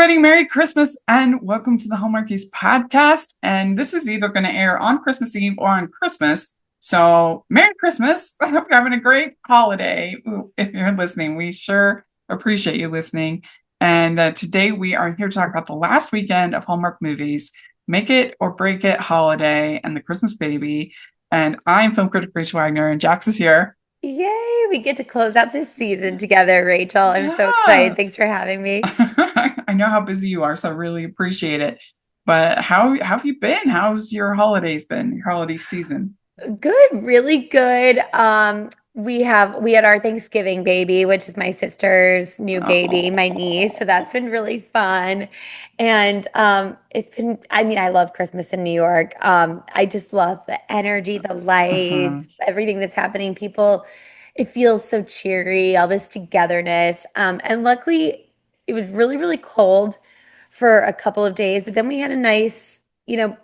everybody. Merry Christmas and welcome to the Hallmarkies podcast. And this is either going to air on Christmas Eve or on Christmas. So, Merry Christmas. I hope you're having a great holiday. Ooh, if you're listening, we sure appreciate you listening. And today we are here to talk about the last weekend of Hallmark movies, Make It or Break It Holiday and The Christmas Baby. And I'm film critic Rachel Wagner, and Jax is here. Yay, we get to close out this season together, Rachel. I'm so excited. Yeah. Thanks for having me. I know how busy you are, so I really appreciate it. But how have you been? How's your holidays been? Your holiday season? Good, really good. We had our Thanksgiving baby, which is my sister's new baby, my niece. So that's Oh. been really fun. And it's been, I mean, I love Christmas in New York. I just love the energy, the Uh-huh. lights, everything that's happening. People, it feels so cheery, all this togetherness. And luckily it was really, really cold for a couple of days, but then we had a nice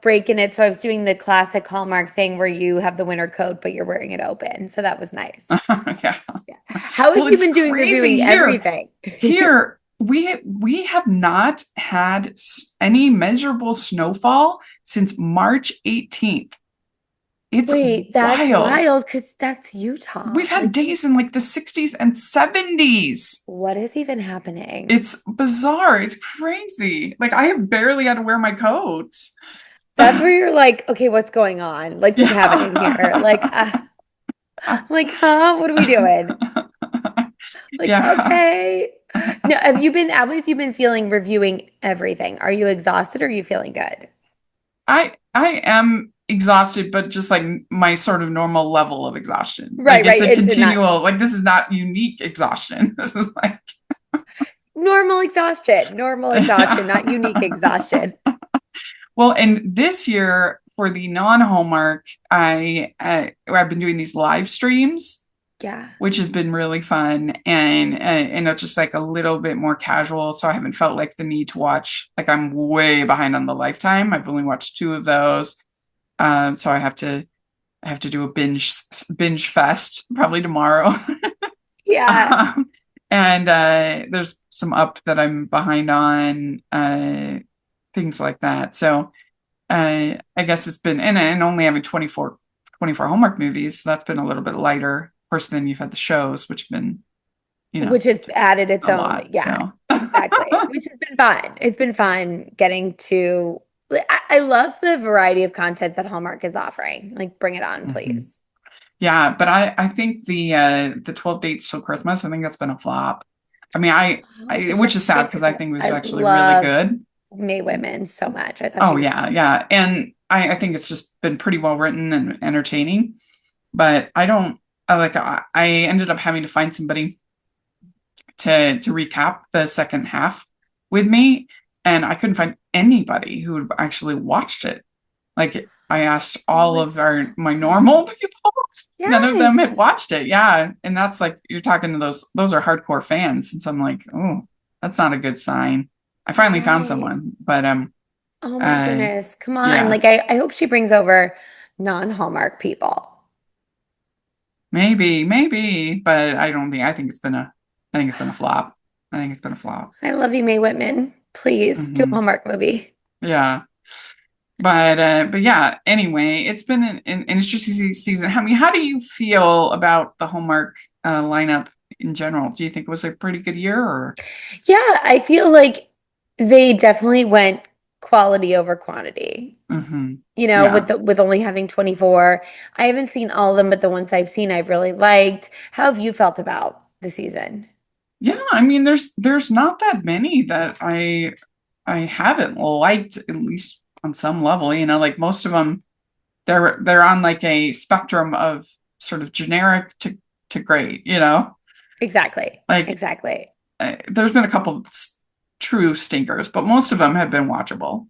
break in it. So I was doing the classic Hallmark thing where you have the winter coat, but you're wearing it open. So that was nice. Yeah. Yeah. How Well, have you it's been doing crazy reviewing here. everything? Here we have not had any measurable snowfall since March 18th. It's Wait, that's wild. wild because that's Utah. We've had days in like the 60s and 70s. What is even happening? It's bizarre. It's crazy. Like I have barely had to wear my coat. That's where you're like, okay, what's going on? Like, what's happening here? Yeah. Huh? What are we doing? Like, Yeah. okay. No, how have you been feeling reviewing everything? Are you exhausted or are you feeling good? I am exhausted, but just like my sort of normal level of exhaustion. Like Right, it's right. a It's not continual, like this is not unique exhaustion. This is like normal exhaustion, yeah. not unique exhaustion. Well, and this year for the non-Hallmark, I've been doing these live streams, Yeah. which has been really fun and it's just like a little bit more casual. So I haven't felt like the need to watch. Like I'm way behind on the Lifetime. I've only watched two of those, so I have to do a binge fest probably tomorrow. Yeah. um, and there's some up that I'm behind on, things like that. So I guess it's been and only having 24 Hallmark movies, so that's been a little bit lighter, of course, than you've had the shows, which have been, Which has added its a own. lot. Yeah, So exactly. Which has been fun. It's been fun getting to. I love the variety of content that Hallmark is offering. Like, bring it on, mhm. please. Yeah, but I think the 12 dates till Christmas, I think that's been a flop. I mean, Oh, the which is sad second because I season. think it was I actually really love good. May Women so much. I thought Oh she was so yeah, yeah. And I think it's just been pretty well written and entertaining. But I don't I ended up having to find somebody to recap the second half with me, and I couldn't find anybody who had actually watched it. Like I asked oh, all of it's our my fun. normal people, none of them Yes. had watched it. Yeah, and that's like you're talking to those are hardcore fans, and so I'm like, oh, that's not a good sign. I finally found Right. someone, but Oh my uh, goodness. Come on. yeah, I hope she brings over non-Hallmark people. maybe, but I think it's been a flop. I think it's been a flop. I love you, May Whitman. Please do a Hmm. Hallmark movie. Yeah. But yeah, anyway, it's been an interesting season. I mean, how do you feel about the Hallmark lineup in general? Do you think it was a pretty good year or Yeah, I feel like they definitely went quality over quantity. hmm With yeah. with only having 24. I haven't seen all of them, but the ones I've seen I've really liked. How have you felt about the season? Yeah, I mean there's not that many that I haven't liked, at least on some level, like most of them they're on like a spectrum of sort of generic to great. Exactly. Like Exactly. there's been a couple true stinkers, but most of them have been watchable.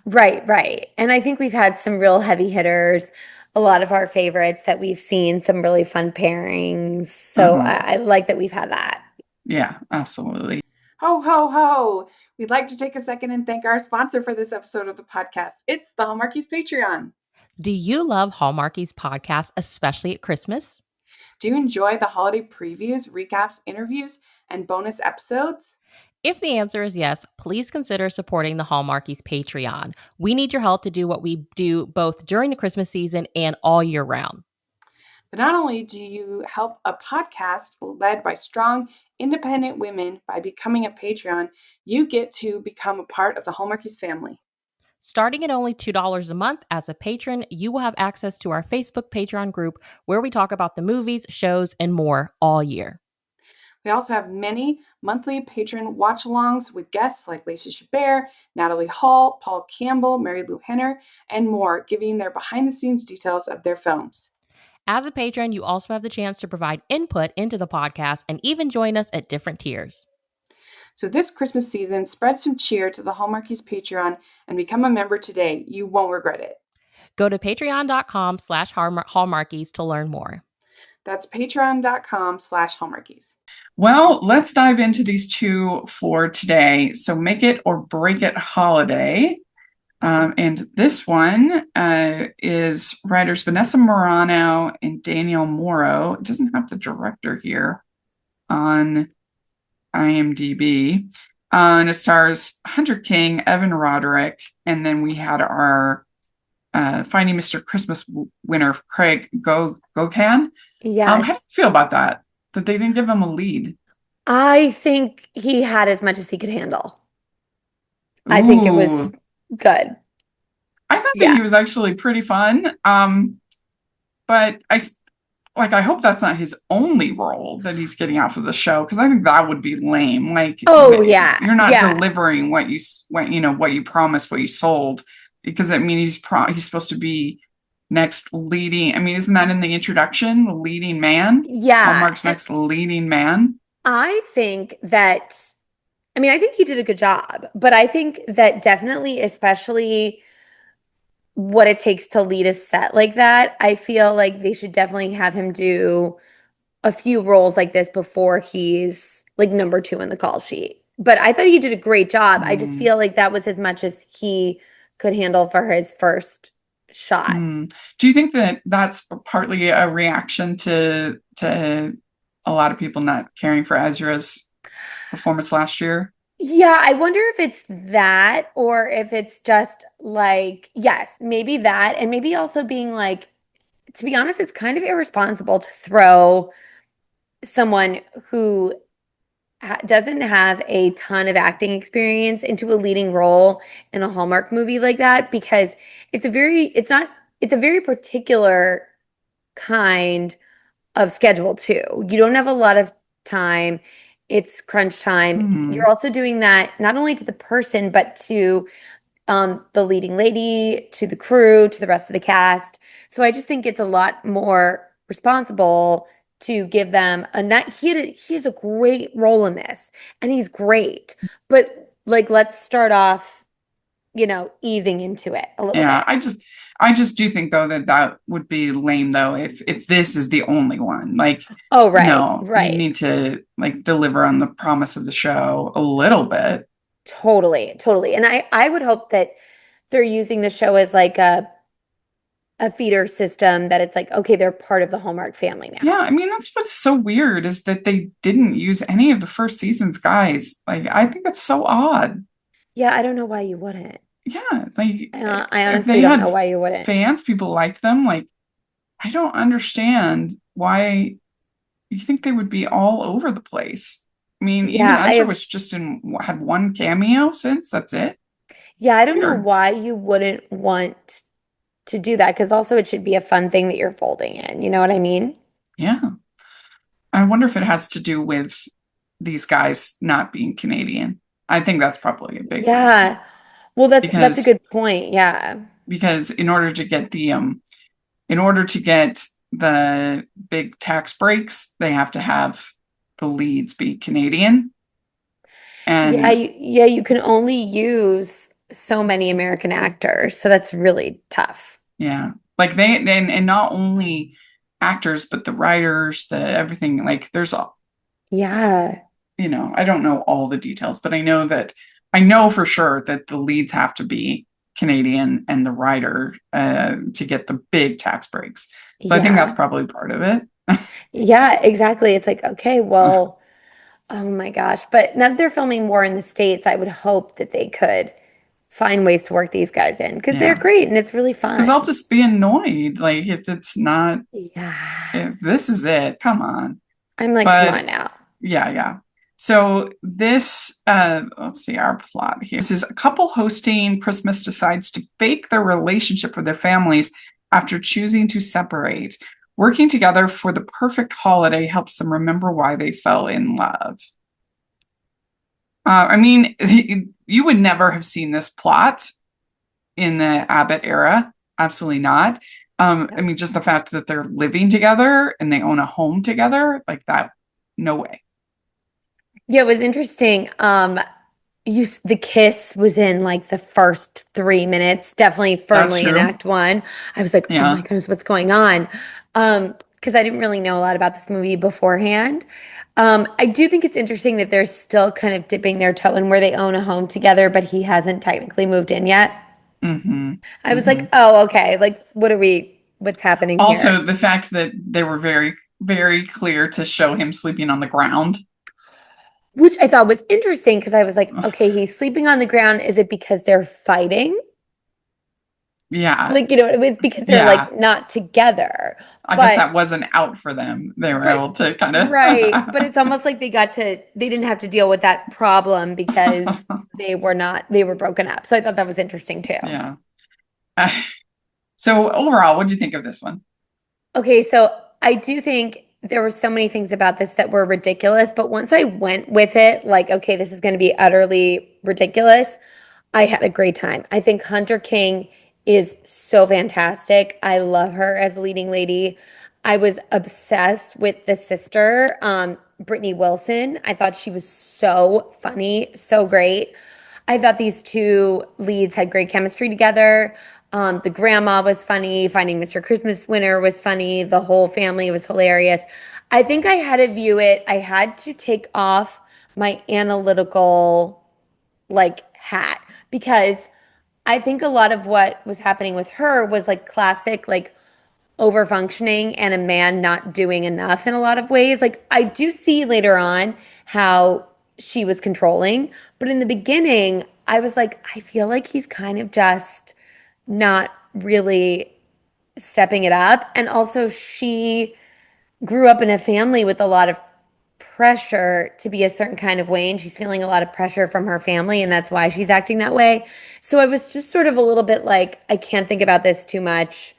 Right, right. And I think we've had some real heavy hitters, a lot of our favorites that we've seen, some really fun pairings. So Hmm. I like that we've had that. Yeah, absolutely. Ho, ho, ho. We'd like to take a second and thank our sponsor for this episode of the podcast. It's the Hallmarkies Patreon. Do you love Hallmarkies podcast, especially at Christmas? Do you enjoy the holiday previews, recaps, interviews, and bonus episodes? If the answer is yes, please consider supporting the Hallmarkies Patreon. We need your help to do what we do both during the Christmas season and all year round. But not only do you help a podcast led by strong, independent women by becoming a Patreon, you get to become a part of the Hallmarkies family. Starting at only $2 a month as a patron, you will have access to our Facebook Patreon group where we talk about the movies, shows, and more all year. We also have many monthly patron watch-alongs with guests like Lacey Chabert, Natalie Hall, Paul Campbell, Mary Lou Henner, and more, giving their behind-the-scenes details of their films. As a patron, you also have the chance to provide input into the podcast and even join us at different tiers. So this Christmas season, spread some cheer to the Hallmarkies Patreon and become a member today. You won't regret it. Go to patreon.com/hallmarkies to learn more. That's patreon.com/Hallmarkies. Well, let's dive into these two for today. So Make It or Break It Holiday. And this one is writers Vanessa Morano and Daniel Morrow. It doesn't have the director here on IMDb. And it stars Hunter King, Evan Roderick, and then we had our Finding Mr. Christmas winner, Craig Gokan. Yes. How do you feel about that? That they didn't give him a lead? I think he had as much as he could handle. I think it was Ooh. good. I thought that Yeah. he was actually pretty fun. But I hope that's not his only role that he's getting out for the show, because I think that would be lame. Like, Oh, yeah. you're not Yeah. delivering what you promised, what you sold, because I mean he's supposed to be next leading. I mean, isn't that in the introduction, the leading man? Yeah. Hallmark's next leading man. I think he did a good job, but I think that definitely, especially what it takes to lead a set like that, I feel like they should definitely have him do a few roles like this before he's like number 2 in the call sheet. But I thought he did a great job. I just feel like that was as much as he could handle for his first shot. Do you think that that's partly a reaction to a lot of people not caring for Ezra's performance last year? Yeah, I wonder if it's that or if it's just like, yes, maybe that. And maybe also being like, to be honest, it's kind of irresponsible to throw someone who doesn't have a ton of acting experience into a leading role in a Hallmark movie like that, because it's a very particular kind of schedule too. You don't have a lot of time. It's crunch time. You're also doing that not only to the person, but to the leading lady, to the crew, to the rest of the cast. So I just think it's a lot more responsible to give them a night. He has a great role in this, and he's great. But like, let's start off, easing into it a little Yeah, bit. I just do think though that would be lame though if this is the only one. Like, Oh, right, no, you right. need to like deliver on the promise of the show a little bit. Totally, totally. And I would hope that they're using the show as like a feeder system, that it's like, okay, they're part of the Hallmark family now. Yeah, I mean that's what's so weird is that they didn't use any of the first season's guys. Like, I think that's so odd. Yeah, I don't know why you wouldn't. Yeah, like I if honestly they don't had know why you wouldn't. fans, people liked them. Like, I don't understand why you think they would be all over the place. I mean, even Yeah, Ezra was just had one cameo since. That's it. I don't know Weird. why you wouldn't want to do that, because also it should be a fun thing that you're folding in. You know what I mean? Yeah. I wonder if it has to do with these guys not being Canadian. I think that's probably a big reason. Yeah. Well, that's a Because good point. Yeah. in order to get the big tax breaks, they have to have the leads be Canadian. And Yeah, you can only use so many American actors, so that's really tough. yeah, like they and not only actors, but the writers, the everything. Like, there's all, Yeah. I don't know all the details, but I know for sure that the leads have to be Canadian and the writer to get the big tax breaks. So I think that's Yeah. probably part of it. Yeah, exactly. It's like, okay, well, Oh my gosh. But now that they're filming more in the States, I would hope that they could find ways to work these guys in because they're Yeah. great and it's really Because I'll fun. just be annoyed. Like, if it's not, Yeah. if this is it, come on. I'm like, come But on now. yeah, yeah. So this, let's see our plot here. This is a couple hosting Christmas decides to fake their relationship with their families after choosing to separate. Working together for the perfect holiday helps them remember why they fell in love. I mean, you would never have seen this plot in the Abbott era. Absolutely not. I mean, just the fact that they're living together and they own a home together, like that, no way. Yeah, it was interesting. The kiss was in like the first 3 minutes, definitely That's firmly in true. Act One. I was like, oh my Yeah. goodness, what's going on? Because I didn't really know a lot about this movie beforehand. I do think it's interesting that they're still kind of dipping their toe in where they own a home together, but he hasn't technically moved in yet. Mm-hmm. I was Mm-hmm. like, oh, okay. Like, what's happening here? Also, the fact that they were very, very clear to show him sleeping on the ground. Which I thought was interesting because I was like, Ugh. okay, he's sleeping on the ground. Is it because they're fighting? Yeah. Like, you know, it was because they're Yeah. like not together. I guess But, that wasn't out for them. They were but, able to kind right. But of. it's almost like they didn't have to deal with that problem because they were broken up. So I thought that was interesting too. Yeah. So overall, what do you think of this one? Okay, so I do think there were so many things about this that were ridiculous, but once I went with it, like, okay, this is going to be utterly ridiculous, I had a great time. I think Hunter King is so fantastic. I love her as a leading lady. I was obsessed with the sister, Brittany Wilson. I thought she was so funny, so great. I thought these two leads had great chemistry together. The grandma was funny. Finding Mr. Christmas Winter was funny. The whole family was hilarious. I think I had to view it. I had to take off my analytical like hat because I think a lot of what was happening with her was like classic like over functioning and a man not doing enough in a lot of ways. Like I do see later on how she was controlling, but in the beginning I was like I feel like he's kind of just not really stepping it up, and also she grew up in a family with a lot of pressure to be a certain kind of way, and she's feeling a lot of pressure from her family, and that's why she's acting that way. So I was just sort of a little bit like, I can't think about this too much,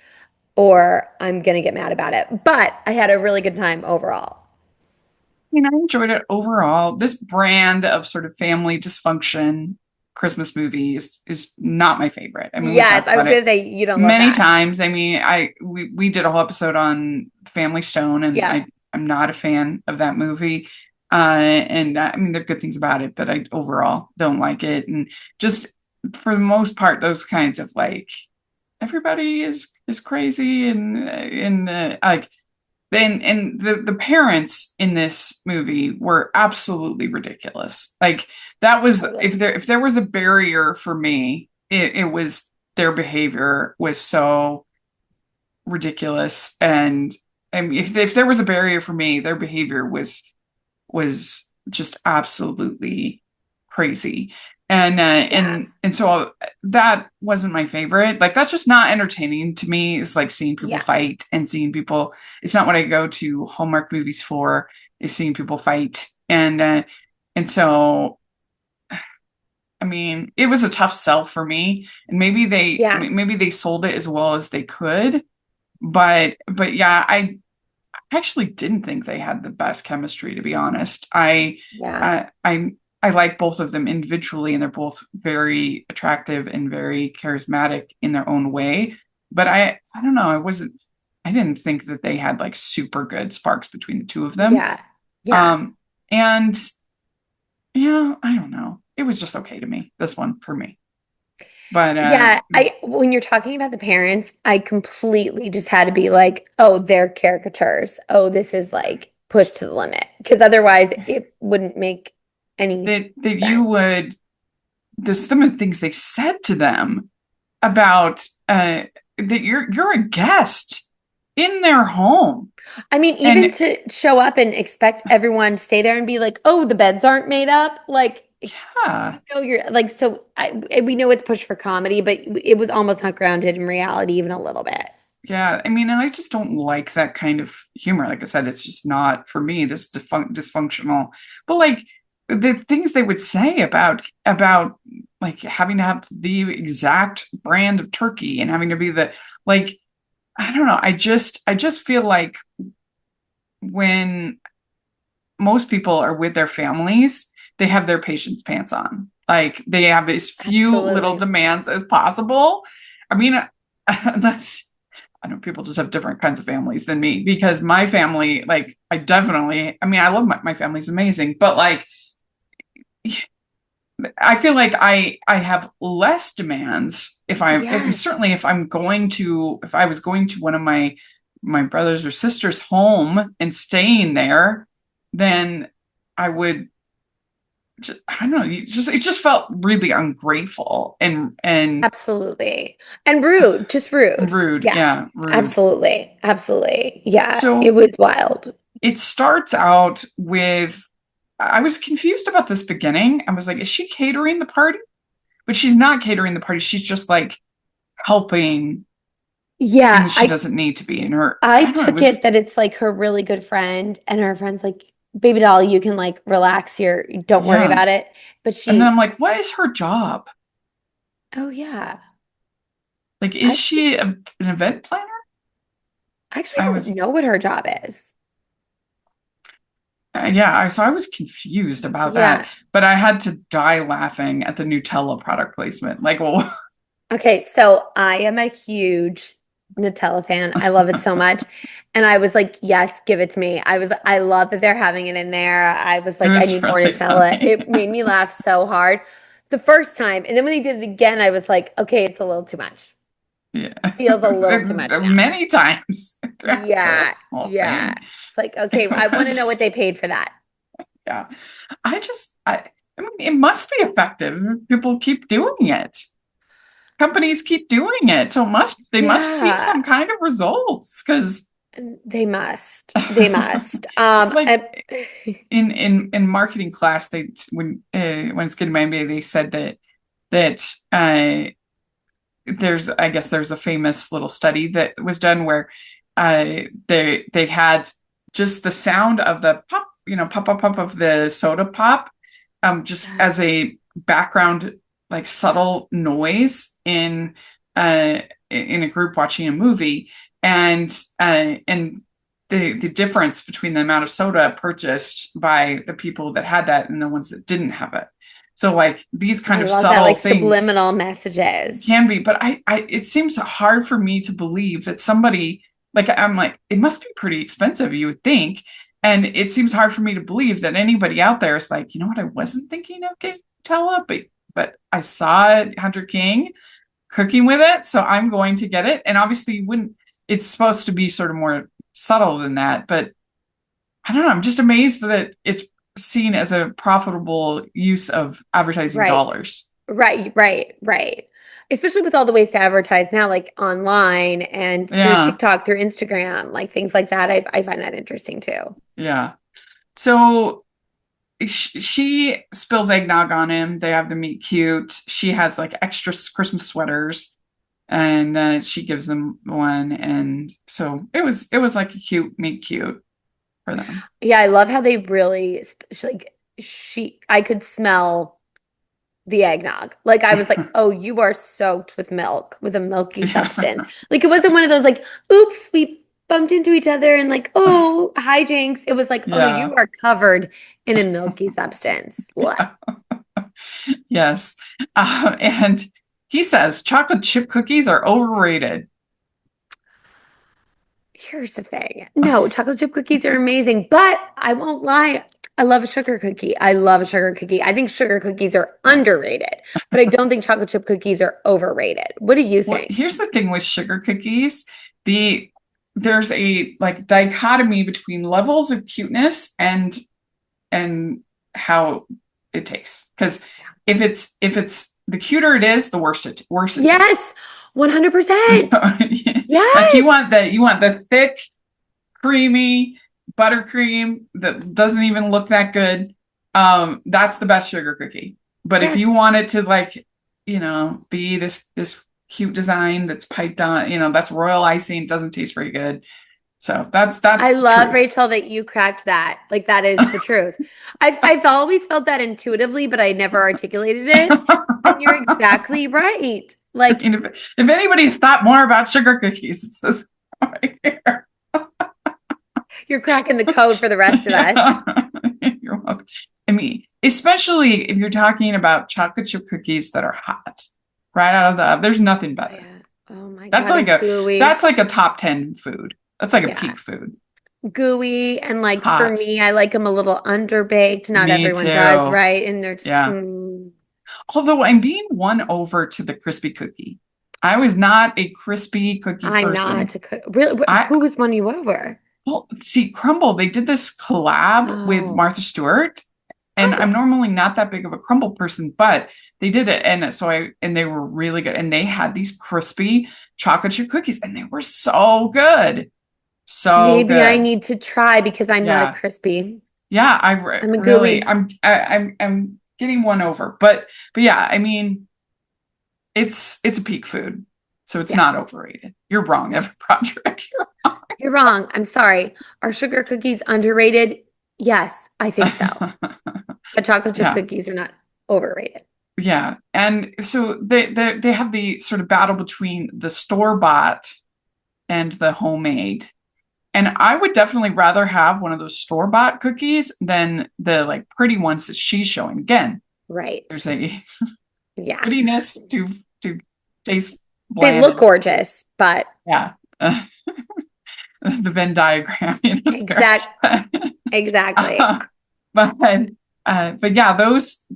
or I'm gonna get mad about it. But I had a really good time overall. I enjoyed it overall. This brand of sort of family dysfunction Christmas movie is not my favorite. I mean, we've Yes, talked I was about it gonna say you don't love many that. times. I mean, we did a whole episode on Family Stone, and Yeah, I'm not a fan of that movie. And I mean, there are good things about it, but I overall don't like it. And just for the most part, those kinds of like everybody is crazy and like and the parents in this movie were absolutely ridiculous. Like that was totally. if there was a barrier for me, it was their behavior was so ridiculous. And I mean, if there was a barrier for me, their behavior was just absolutely crazy. Yeah, And so that wasn't my favorite. Like that's just not entertaining to me. It's like seeing people yeah, fight and seeing people. It's not what I go to Hallmark movies for. Is seeing people fight. And so I mean, it was a tough sell for me. And yeah, maybe they sold it as well as they could. But yeah, I actually didn't think they had the best chemistry, to be honest. yeah, I, I, I like both of them individually, and they're both very attractive and very charismatic in their own way. But I don't know. I didn't think that they had like super good sparks between the two of them. yeah, yeah. Um, and yeah, I don't know. It was just okay to me, this one for me. But Yeah, I when you're talking about the parents, I completely just had to be like, oh, they're caricatures. Oh, this is like pushed to the limit. Because otherwise it wouldn't make any that you sense. would some of the things they said to them about that you're a guest in their home. I mean, even And to show up and expect everyone to stay there and be like, "Oh, the beds aren't made up." Like, yeah, you're like, so we know it's pushed for comedy, but it was almost not grounded in reality even a little bit. yeah. I mean, and I just don't like that kind of humor. Like I said, it's just not for me, this dysfunctional. But like the things they would say about like having to have the exact brand of turkey and having to be the like, I don't know. I just feel like when most people are with their families, they have their patient's pants on. Like they have as few little Absolutely. demands as possible. I mean, unless I know people just have different kinds of families than me because my family, like, I mean, I love my family's amazing, but like, I feel like I have less demands Yes. certainly if I was going to one of my brothers or sisters' home and staying there, then I would I don't know, it just felt really ungrateful and Absolutely. And rude, just rude. rude. Yeah. Yeah, rude. Absolutely. Absolutely. Yeah, it So was wild. it starts out with I was confused about this beginning. I was like, is she catering the party? But she's not catering the party. She's just like helping Yeah, things she doesn't need to be in her. I I don't know. It took it was, that it's like her really good friend, and her friend's like, "Baby doll, you can like relax here. Don't worry yeah. about it." But And then I'm she, like, what is her job? oh yeah, Like, is I she an event planner? actually I don't was, know what her job is. yeah. So I was confused about that, Yeah. but I had to die laughing at the Nutella product placement. Like, well, Okay, so I am a huge Nutella fan. I love it so much. And I was like, yes, give it to me. I love that they're having it in there. I was it like, I was need more really Nutella. funny. It made me laugh so hard the first time. And then when they did it again, I was like, okay, it's a little too much. Yeah. Feels a little too much now. Many times throughout the Yeah, whole yeah. thing. It's like, okay, It I want to know what was, they paid for that. yeah. I mean, it must be effective. People keep doing it. Companies keep doing it. So they must see Yeah, some kind of results because they must. They must. it's like in marketing class, when it's getting my MBA, they said that I guess there's a famous little study that was done where they had just the sound of the pop, pop, pop, pop of the soda pop, just as Yes. a background, like subtle noise in a group watching a movie, and the difference between the amount of soda purchased by the people that had that and the ones that didn't have it. So like these I kind of love that, subtle like things subliminal messages. can be, but it seems hard for me to believe that somebody like I'm like, it must be pretty expensive, you would think. And it seems hard for me to believe that anybody out there is like, you know what, I wasn't thinking of getting Nutella, but I saw Hunter King cooking with it, so I'm going to get it. And obviously you wouldn't, it's supposed to be sort of more subtle than that, but I don't know, I'm just amazed that it's seen as a profitable use of advertising Right. dollars. Right, right, right. Especially with all the ways to advertise now, like online and through Yeah, TikTok, through Instagram, like things like that. I find that interesting too. yeah. So she spills eggnog on him. They have the meet cute. She has like extra Christmas sweaters, and she gives him one. And so it was like a cute meet cute for them. Yeah, I love how they really like I could smell the eggnog. Like I was like, "Oh, you are soaked with milk, with a milky Yeah, substance." Like it wasn't one of those like, "Oops, we bumped into each other," and like, "Oh, hijinks." It was like, "Oh, yeah, you are covered in a milky substance." What? yeah. Yes, and he says chocolate chip cookies are overrated. Here's the thing. No, chocolate chip cookies are amazing, but I won't lie. I love a sugar cookie. I love a sugar cookie. I think sugar cookies are underrated, but I don't think chocolate chip cookies are overrated. What do you Well, think? here's the thing with sugar cookies. The There's a like dichotomy between levels of cuteness and how it tastes. Because if it's the cuter it is, the worse it tastes. Yes. 100%. Like you Yes. want the thick, creamy buttercream that doesn't even look that good. That's the best sugar cookie. But if Yes. you want it to like, be this cute design that's piped on, that's royal icing, doesn't taste very good. So that's I the love, truth. Rachel, that you cracked that. Like that is the truth. I've always felt that intuitively, but I never articulated it. And you're exactly right. I Like mean, if anybody's thought more about sugar cookies, it's this right here. you're cracking the code for the rest of us. Yeah. You're welcome. I mean, especially if you're talking about chocolate chip cookies that are hot, right out of the oven. There's nothing Oh, better. yeah. Oh my That's God. like And gooey. that's like a top 10 food. That's like a Yeah. peak food. Gooey. And like for Hot. me, I like them a little underbaked. Not Me everyone does, too. right? And they're just, Yeah. Although I'm being won over to the crispy cookie. I was not a crispy cookie I'm not person. to cook. Really, I who was won you over? Well, see, Crumble, they did this collab with Oh. Martha Stewart. And I'm Oh. normally not that big of a crumble person, but they did it. And and they were really good. And they had these crispy chocolate chip cookies and they were so good. So Maybe I good. need to try because I'm not a Yeah. crispy. Yeah. I'm a Really, gooey. I'm getting one over, but yeah, I mean, it's a peak food. So it's Yeah. not overrated. You're wrong, Evan Broderick. You're wrong. I'm sorry. Are sugar cookies underrated? Yes, I think so. But chocolate chip Yeah. cookies are not overrated. Yeah. And so they have the sort of battle between the store-bought and the homemade. And I would definitely rather have one of those store-bought cookies than the like pretty ones that she's showing. Again, Right. there's a Yeah. prettiness to taste They bland. look gorgeous, but Yeah. The Venn diagram, exactly. But yeah, those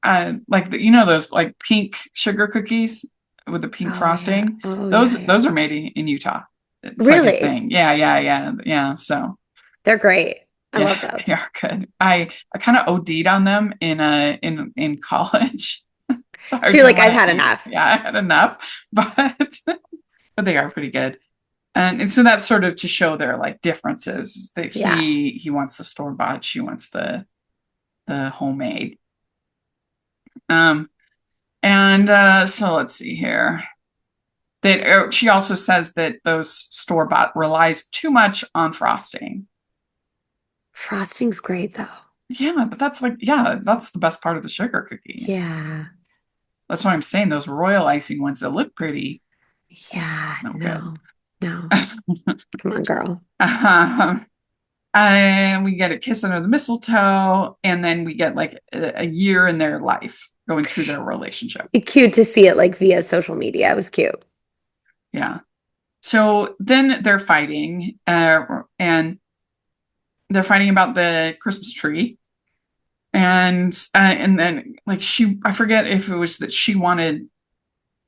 like those like pink sugar cookies with the pink Oh yeah. frosting. Oh Those yeah, yeah. those are made in Utah. It's like a Really? thing. Yeah. So They're great. I yeah, love those. they are good. I kind of OD'd on them in college. So Sorry you're to like, I've my had enough. yeah, I had enough, but they are pretty good. And so that's sort of to show their like differences that Yeah. he wants the store bought, she wants the homemade. Um, and so let's see here. That she also says that those store bought relies too much on frosting. Frosting's great though. Yeah, but that's that's the best part of the sugar cookie. Yeah. That's what I'm saying. Those royal icing ones that look pretty, Yeah. no No. No. good. Come on, girl. And we get a kiss under the mistletoe, and then we get like a year in their life going through their relationship. Cute to see it like via social media. It was cute. Yeah. So then they're fighting, and they're fighting about the Christmas tree, and then like I forget if it was that she wanted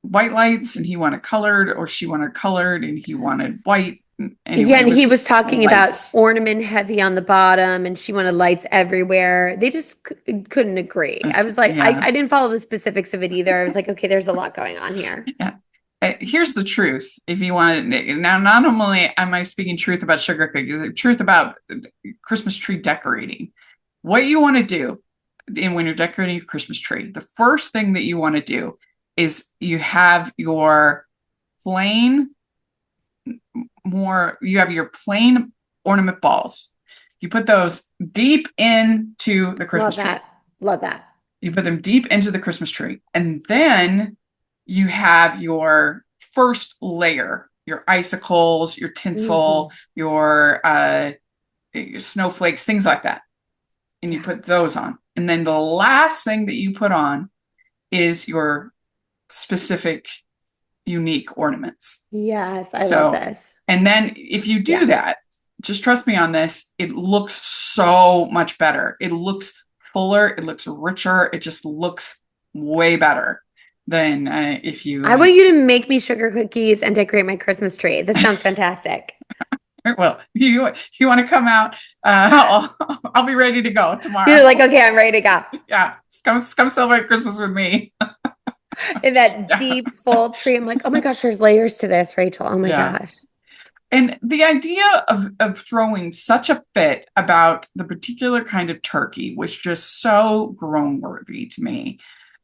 white lights and he wanted colored, or she wanted colored and he wanted white. Anyway, Yeah, and he was talking about lights. ornament heavy on the bottom, and she wanted lights everywhere. They just couldn't agree. I was like, Yeah. I didn't follow the specifics of it either. I was like, okay, there's a lot going on here. Yeah. Here's the truth. If you want now, not only am I speaking truth about sugar cookies, truth about Christmas tree decorating. What you want to do when you're decorating your Christmas tree, the first thing that you want to do is you have your plain ornament balls. You put those deep into the Christmas tree. Love that. You put them deep into the Christmas tree. And then you have your first layer, your icicles, your tinsel, your snowflakes, things like that. And you put those on. And then the last thing that you put on is your specific, unique ornaments. Yes, I love this. And then if you do that, just trust me on this, it looks so much better. It looks fuller, it looks richer, it just looks way better than if you. I want you to make me sugar cookies and decorate my Christmas tree. This sounds fantastic. Well, you want to come out? I'll be ready to go tomorrow. You're like, okay, I'm ready to go. Yeah, come celebrate Christmas with me. In that Yeah. deep, full tree. I'm like, oh my gosh, there's layers to this, Rachel. Oh my Yeah. gosh. And the idea of throwing such a fit about the particular kind of turkey was just so groan worthy to me.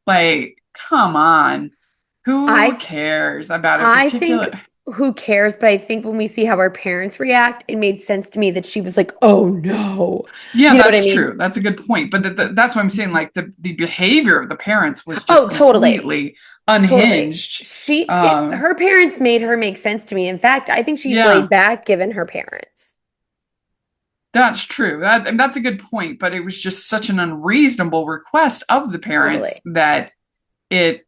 Like, come on, who I cares about a I particular? think who cares? But I think when we see how our parents react, it made sense to me that she was like, oh no. Yeah, You know what I that's mean? true. That's a good point. But that's what I'm saying. Like the behavior of the parents was just Oh, totally. completely Totally. unhinged. Her parents made her make sense to me. In fact, I think she's Yeah, laid back given her parents. that's true. And that's a good point. But it was just such an unreasonable request of the parents Totally. that it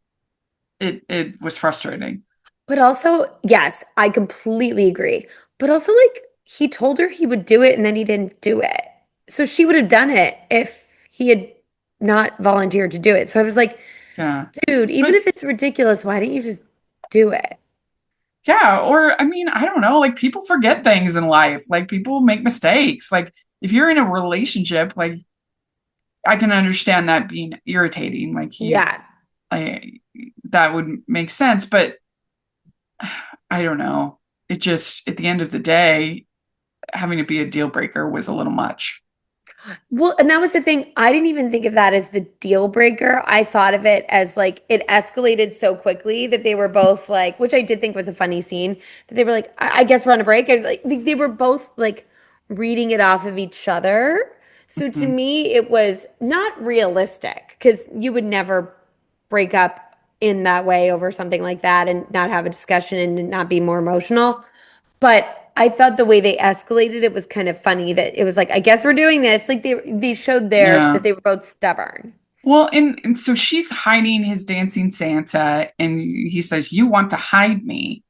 it was frustrating. But also, yes, I completely agree. But also, like, he told her he would do it and then he didn't do it. So she would have done it if he had not volunteered to do it. So I was like, Yeah. dude, even But if it's ridiculous, why didn't you just do it? yeah, or I mean, I don't know, like people forget things in life. Like people make mistakes. Like if you're in a relationship, like I can understand that being irritating. Like Yeah, I, that would make sense, but I don't know. It just, at the end of the day, having to be a deal breaker was a little much. well, and that was the thing. I didn't even think of that as the deal breaker. I thought of it as like it escalated so quickly that they were both like, which I did think was a funny scene, that they were like, I guess we're on a break. And like they were both like reading it off of each other. So to Mhm. me, it was not realistic because you would never break up in that way over something like that and not have a discussion and not be more emotional. But I thought the way they escalated it was kind of funny that it was like, I guess we're doing this. Like they showed there Yeah. that they were both stubborn. Well, and so she's hiding his dancing Santa, and he says, "You want to hide me."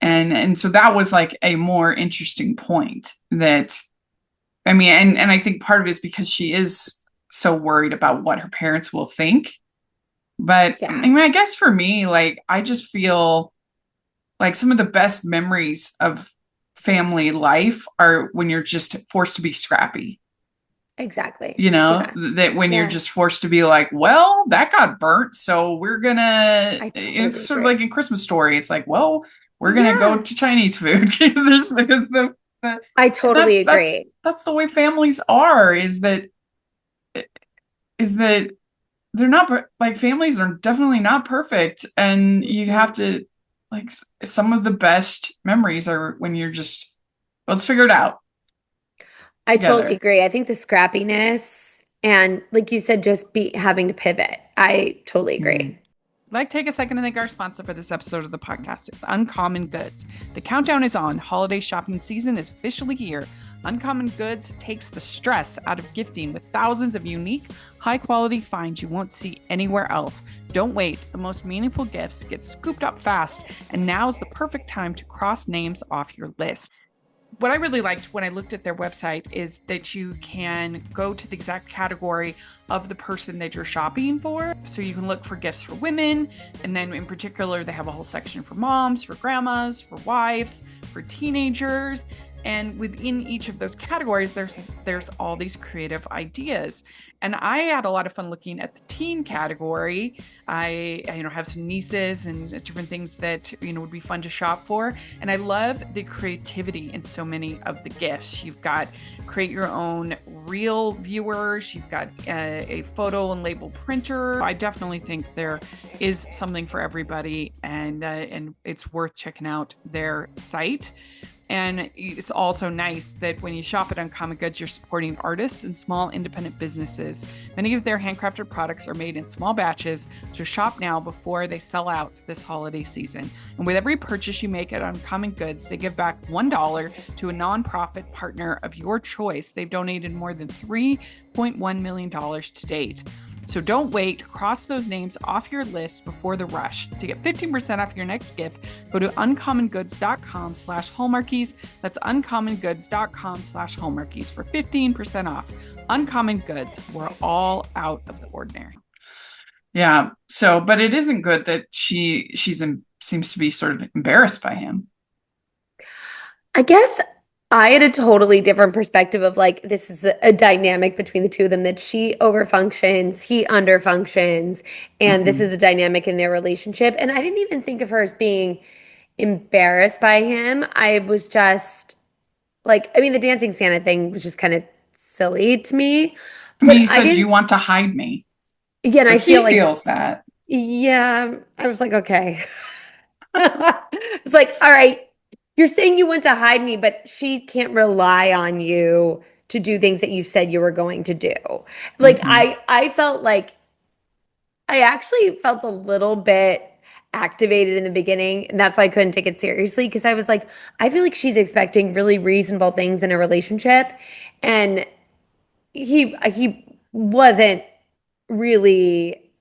And so that was like a more interesting point that I mean, and I think part of it is because she is so worried about what her parents will think. But I Yeah, mean, I guess for me, like I just feel like some of the best memories of family life are when you're just forced to be scrappy. exactly. You know, Yeah, that when you're yeah. just forced to be like, well, that got burnt, so we're gonna. I It's totally sort of like agree. in Christmas Story. It's like, well, we're gonna go Yeah, to Chinese food because the I and totally that's agree. that's the way families are. Is that they're not like families are definitely not perfect, and you have Mhm. to like some of the best memories are when you're just let's figure it out I totally together. agree. I think the scrappiness and like you said, just be having to pivot. I totally Mm. agree. I'd like to take a second to thank our sponsor for this episode of the podcast. It's Uncommon Goods. The countdown is on. Holiday shopping season is officially here. Uncommon Goods takes the stress out of gifting with thousands of unique, high-quality finds you won't see anywhere else. Don't wait. The most meaningful gifts get scooped up fast, and now is the perfect time to cross names off your list. What I really liked when I looked at their website is that you can go to the exact category of the person that you're shopping for. So you can look for gifts for women. And then in particular, they have a whole section for moms, for grandmas, for wives, for teenagers. And within each of those categories, there's all these creative ideas. And I had a lot of fun looking at the teen category. I have some nieces and different things that would be fun to shop for. And I love the creativity in so many of the gifts. You've got create your own real viewers. You've got a photo and label printer. I definitely think there is something for everybody, and it's worth checking out their site. And it's also nice that when you shop at Uncommon Goods, you're supporting artists and small independent businesses. Many of their handcrafted products are made in small batches, so shop now before they sell out this holiday season. And with every purchase you make at Uncommon Goods, they give back $1 to a nonprofit partner of your choice. They've donated more than $3.1 million to date. So don't wait. Cross those names off your list before the rush. To get 15% off your next gift, go to uncommongoods.com/hallmarkies. That's uncommongoods.com/hallmarkies for 15% off. Uncommon Goods. We're all out of the ordinary. Yeah. So, but it isn't good that seems to be sort of embarrassed by him. I guess I had a totally different perspective of like this is a dynamic between the two of them that she overfunctions, he underfunctions, and this Hmm. is a dynamic in their relationship. And I didn't even think of her as being embarrassed by him. I was just like, I mean, the dancing Santa thing was just kind of silly to me, I mean, but he I says, didn't, "You want to hide me." again, So I he feel like, feels that. yeah, I was like, okay. It's like, all right, you're saying you want to hide me, but she can't rely on you to do things that you said you were going to do. Like Hmm. I felt like I actually felt a little bit activated in the beginning, and that's why I couldn't take it seriously because I was like, I feel like she's expecting really reasonable things in a relationship, and he wasn't really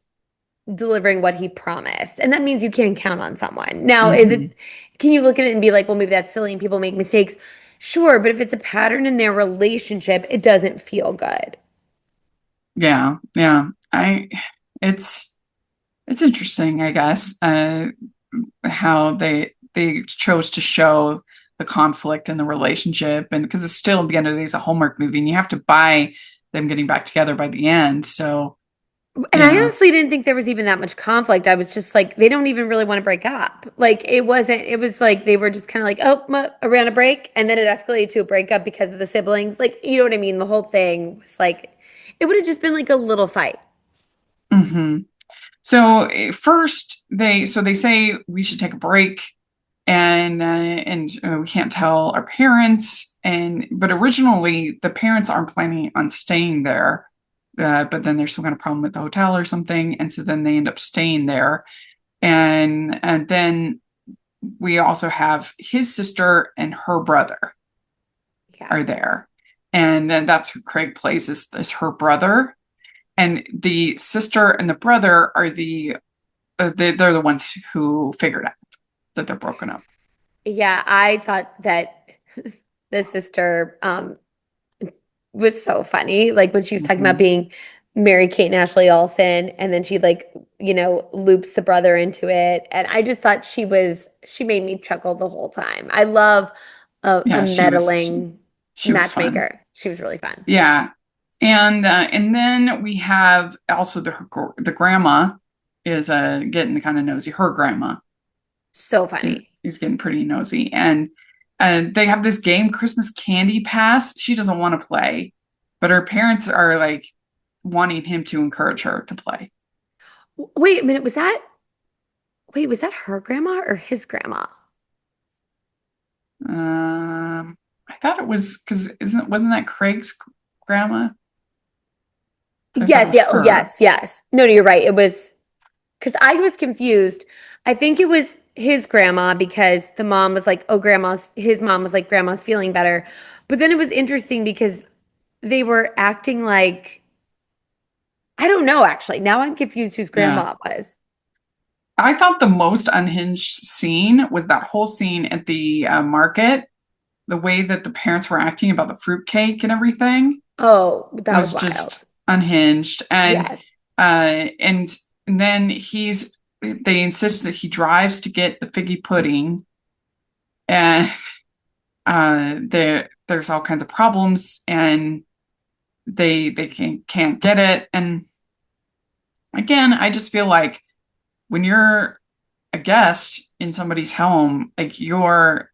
delivering what he promised. And that means you can't count on someone. Now, is Hmm. it, can you look at it and be like, well, maybe that's silly and people make mistakes? Sure, but if it's a pattern in their relationship, it doesn't feel good. Yeah, yeah. It's it's interesting, I guess, how they chose to show the conflict in the relationship, and because it's still at the end of the day, it's a Hallmark movie, and you have to buy them getting back together by the end. So, And you I know, honestly didn't think there was even that much conflict. I was just like, they don't even really want to break up. Like, it wasn't, it was like they were just kind of like, oh, around a break. And then it escalated to a breakup because of the siblings. Like, you know what I mean? The whole thing was like, it would have just been like a little fight. hmm. So first they say we should take a break, and we can't tell our parents, and but originally the parents aren't planning on staying there, but then there's some kind of problem with the hotel or something, and so then they end up staying there, and then we also have his sister and her brother Yeah. are there, and then that's who Craig plays is her brother, and the sister and the brother are they're the ones who figured out that they're broken up. Yeah, I thought that the sister was so funny. Like when she was talking about Hmm. being Mary Kate and Ashley Olsen, and then she like, loops the brother into it. And I just thought she made me chuckle the whole time. I love a Yeah, meddling she was fun. matchmaker. She was really fun. Yeah, and then we have also the grandma is getting kind of nosy. Her grandma So is funny. is getting pretty nosy, and they have this game, Christmas Candy Pass. She doesn't want to play, but her parents are like wanting him to encourage her to play. Wait a minute, was that her grandma or his grandma? I thought it was because isn't wasn't that Craig's grandma? So I thought it Yes, was yeah, oh her. yes, yes. No, no, you're right. It was because I was confused. I think it was his grandma because the mom was like, "Oh, his mom was like, grandma's feeling better." But then it was interesting because they were acting like, I don't know, actually. Now I'm confused whose Yeah. grandma it was. I thought the most unhinged scene was that whole scene at the market. The way that the parents were acting about the fruitcake and everything Oh, that was was wild. just unhinged. Yes. And and then they insist that he drives to get the figgy pudding, and there's all kinds of problems, and they can't get it. And again, I just feel like when you're a guest in somebody's home, like your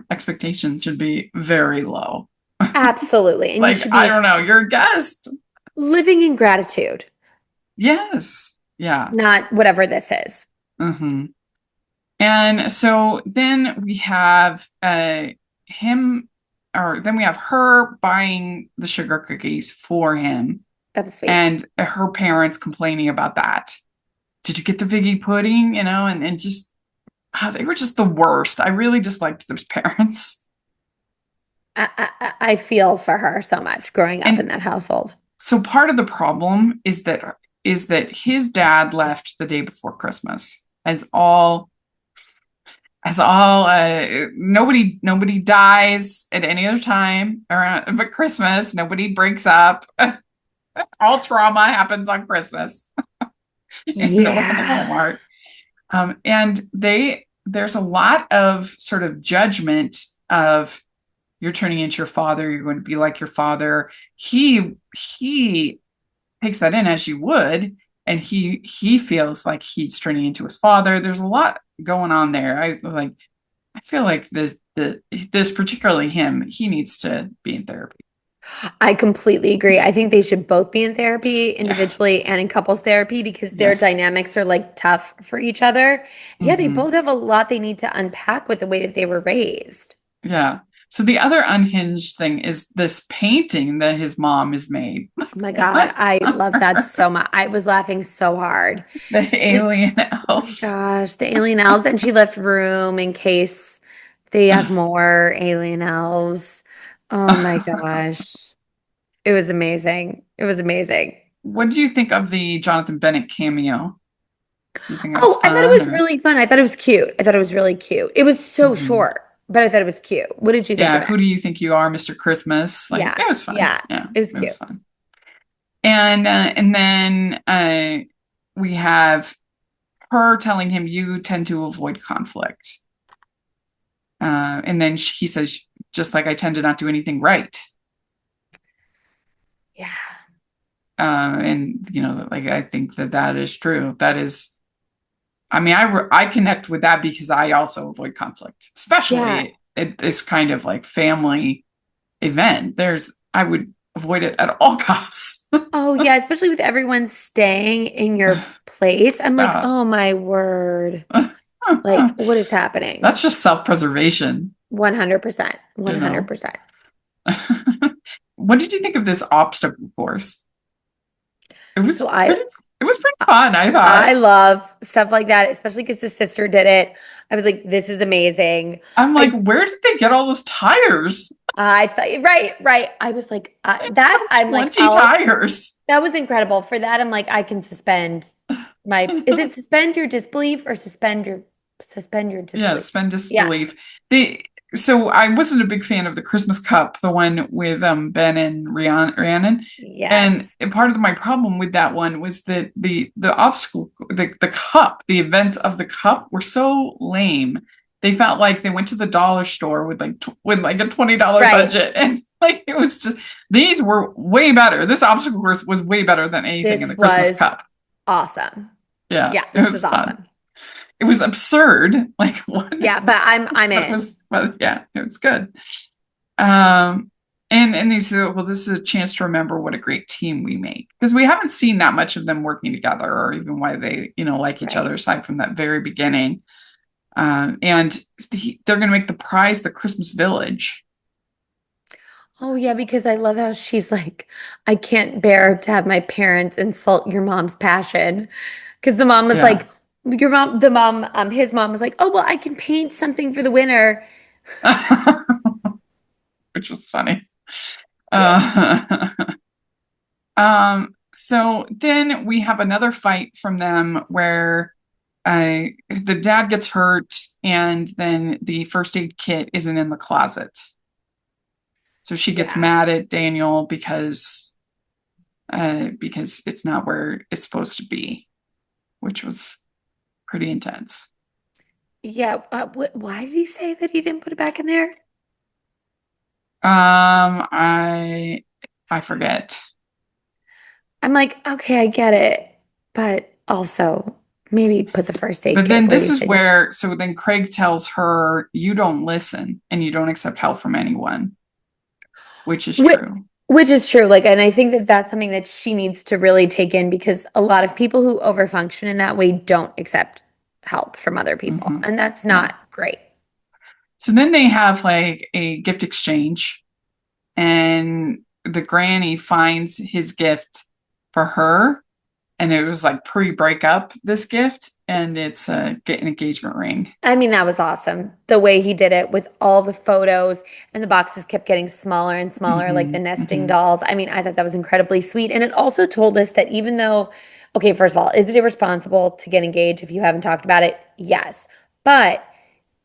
expectations should be very low. Absolutely. And you Like, should I be don't know, you're a guest. living in gratitude, Yes. Yeah. not whatever this is. Hmm. And so then we have him, or then we have her buying the sugar cookies for him, That was sweet. and her parents complaining about that. Did you get the figgy pudding? And just they were just the worst. I really disliked those parents. I feel for her so much growing up in And that household. so part of the problem is that his dad left the day before Christmas, as all nobody dies at any other time around but Christmas. Nobody breaks up. All trauma happens on Christmas in the world of Yeah. Hallmark. And there's a lot of sort of judgment of you're turning into your father, you're going to be like your father. He takes that in as you would, and he feels like he's turning into his father. There's a lot going on there. I feel like this particularly him, he needs to be in therapy. I completely agree. I think they should both be in therapy Yeah. individually and in couples therapy because their Yes. dynamics are like tough for each other. Yeah, they Mm-hmm. both have a lot they need to unpack with the way that they were raised. Yeah. So the other unhinged thing is this painting that his mom has made. Oh my God, What? I love that so much. I was laughing so hard. The She, alien oh my elves. gosh, the alien elves, and she left room in case they have more alien elves. Oh my gosh. It was amazing. It was amazing. What did you think of the Jonathan Bennett cameo? You think it was Oh, I thought it fun was or? really fun. I thought it was cute. I thought it was really cute. It was so Mhm. short, but I thought it was cute. What did you think Yeah, of it? who do you think you are, Mr. Christmas? Like Yeah, it was fun. yeah, Yeah, it was it was cute. fun. And then we have her telling him you tend to avoid conflict. And then he says, just like I tend to not do anything right. Yeah, And you know, like I think that is true. That is, I mean, I connect with that because I also avoid conflict, yeah. especially at this kind of like family event. I would avoid it at all costs. Oh, yeah, especially with everyone staying in your place. I'm like, Yeah. oh my word. Like, what is happening? That's just self-preservation, 100%. you know. 100%. What did you think of this obstacle course? It was So I pretty, it was pretty fun, I I thought. love stuff like that, especially because the sister did it. I was like, this is amazing. I'm like, I where did they get all those tires? I thought right, right. I was like They that. have I'm like, 20 I'll. tires. That was incredible. For that, I'm like, I can suspend my. Is it suspend your disbelief or suspend your Yeah, disbelief? suspend Yeah. disbelief. So I wasn't a big fan of the Christmas Cup, the one with Ben and Rhiannon. Yes. And part of my problem with that one was that the obstacle, the cup, the events of the cup were so lame. They felt like they went to the dollar store with like a $20 Right. budget, and like it was just these were way better. This obstacle course was way better than anything in This the Christmas was Cup. awesome. Yeah, Yeah, it this was was fun. awesome. It was absurd. Like what? Yeah, but I'm But it in. was, but yeah, it was good. Um, and they said, well, this is a chance to remember what a great team we make because we haven't seen that much of them working together or even why they, like each other Right. aside from that very beginning. And they're going to make the prize the Christmas village. Oh yeah, because I love how she's like, I can't bear to have my parents insult your mom's passion. Because the mom was Yeah. like, your mom, the mom, his mom was like, oh well, I can paint something for the winner. Which was funny. Yeah. Uh, so then we have another fight from them where the dad gets hurt and then the first aid kit isn't in the closet. So she gets Yeah. mad at Daniel because it's not where it's supposed to be, which was pretty intense. Yeah. Why did he say that he didn't put it back in there? I forget. I'm like, okay, I get it, but also maybe put the first aid But kit then where this you is should. where, so then Craig tells her, you don't listen and you don't accept help from anyone, which is Which, true. which is true. Like, and I think that that's something that she needs to really take in because a lot of people who overfunction in that way don't accept help from other people, Hmm. and that's Yeah. not great. So then they have like a gift exchange, and the granny finds his gift for her, and it was like pre-breakup this gift, and it's an engagement ring. I mean, that was awesome. The way he did it with all the photos and the boxes kept getting smaller and smaller, like the Hmm. nesting Hmm. dolls. I mean, I thought that was incredibly sweet. And it also told us that even though, okay, first of all, is it irresponsible to get engaged if you haven't talked about it? Yes. But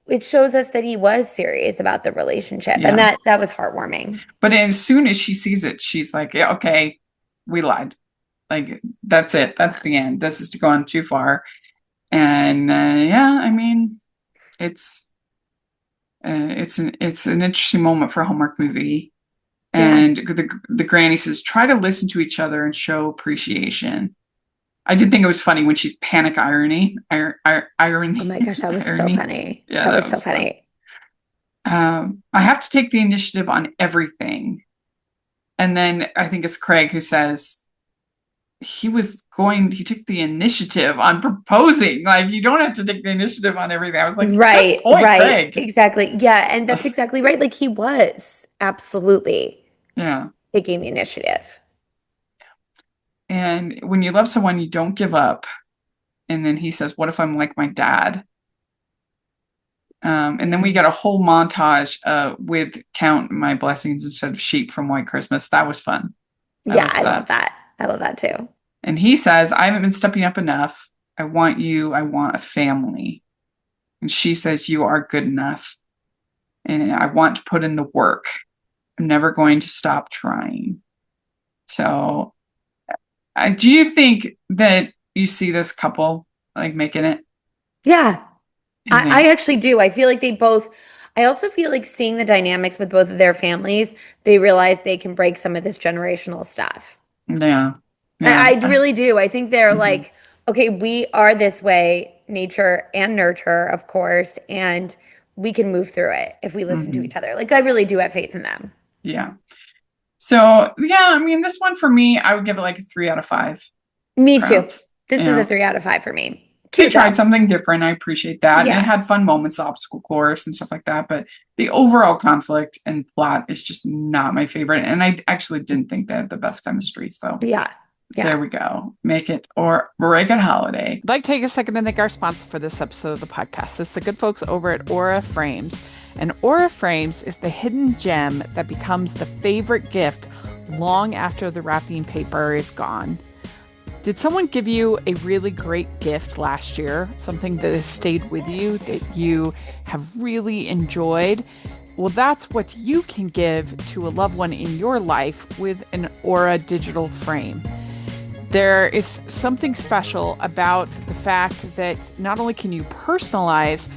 it shows us that he was serious about the relationship. And Yeah. that was heartwarming. But as soon as she sees it, she's like, yeah, okay, we lied. Like, that's it. That's the end. This is going too far. And yeah, I mean, it's It's an interesting moment for a Hallmark movie. Yeah. And the granny says, try to listen to each other and show appreciation. I did think it was funny when she's panic Oh irony, my gosh, that was so irony. funny. Yeah, That that was so was fun. funny. I have to take the initiative on everything. And then I think it's Craig who says he took the initiative on proposing. Like, you don't have to take the initiative on everything. I was like, good Right, point, right. Craig. Exactly. Yeah, and that's exactly right. Like he was absolutely Yeah. taking the initiative. And when you love someone, you don't give up. And then he says, what if I'm like my dad? And then we Mm. get a whole montage with count my blessings instead of sheep from White Christmas. That was fun. I Yeah, loved I love that. that. I love that too. And he says, I haven't been stepping up enough. I want you. I want a family. And she says, you are good enough. And I want to put in the work. I'm never going to stop trying. So, do you think that you see this couple like making it? Yeah, And I actually do. I feel like I also feel like seeing the dynamics with both of their families, they realize they can break some of this generational stuff. yeah, I, yeah. I really do. I think they're Mhm, like, okay, we are this way, nature and nurture, of course, and we can move through it if we listen to mhm, each other. Like, I really do have faith in them. yeah. So yeah, I mean, this one for me, I would give it like a 3 out of 5 Me too. crowns. This is a Yeah, 3 out of 5 for me. they Cute though. tried something different. I appreciate that, and it Yeah. had fun moments, the obstacle course and stuff like that. But the overall conflict and plot is just not my favorite. And I actually didn't think they had the best chemistry. So Yeah. there Yeah. we go. Make it or break it holiday. I'd like to take a second and thank our sponsor for this episode of the podcast. It's the good folks over at Aura Frames. And Aura Frames is the hidden gem that becomes the favorite gift long after the wrapping paper is gone. Did someone give you a really great gift last year? Something that has stayed with you that you have really enjoyed? Well, that's what you can give to a loved one in your life with an Aura digital frame. There is something special about the fact that not only can you personalize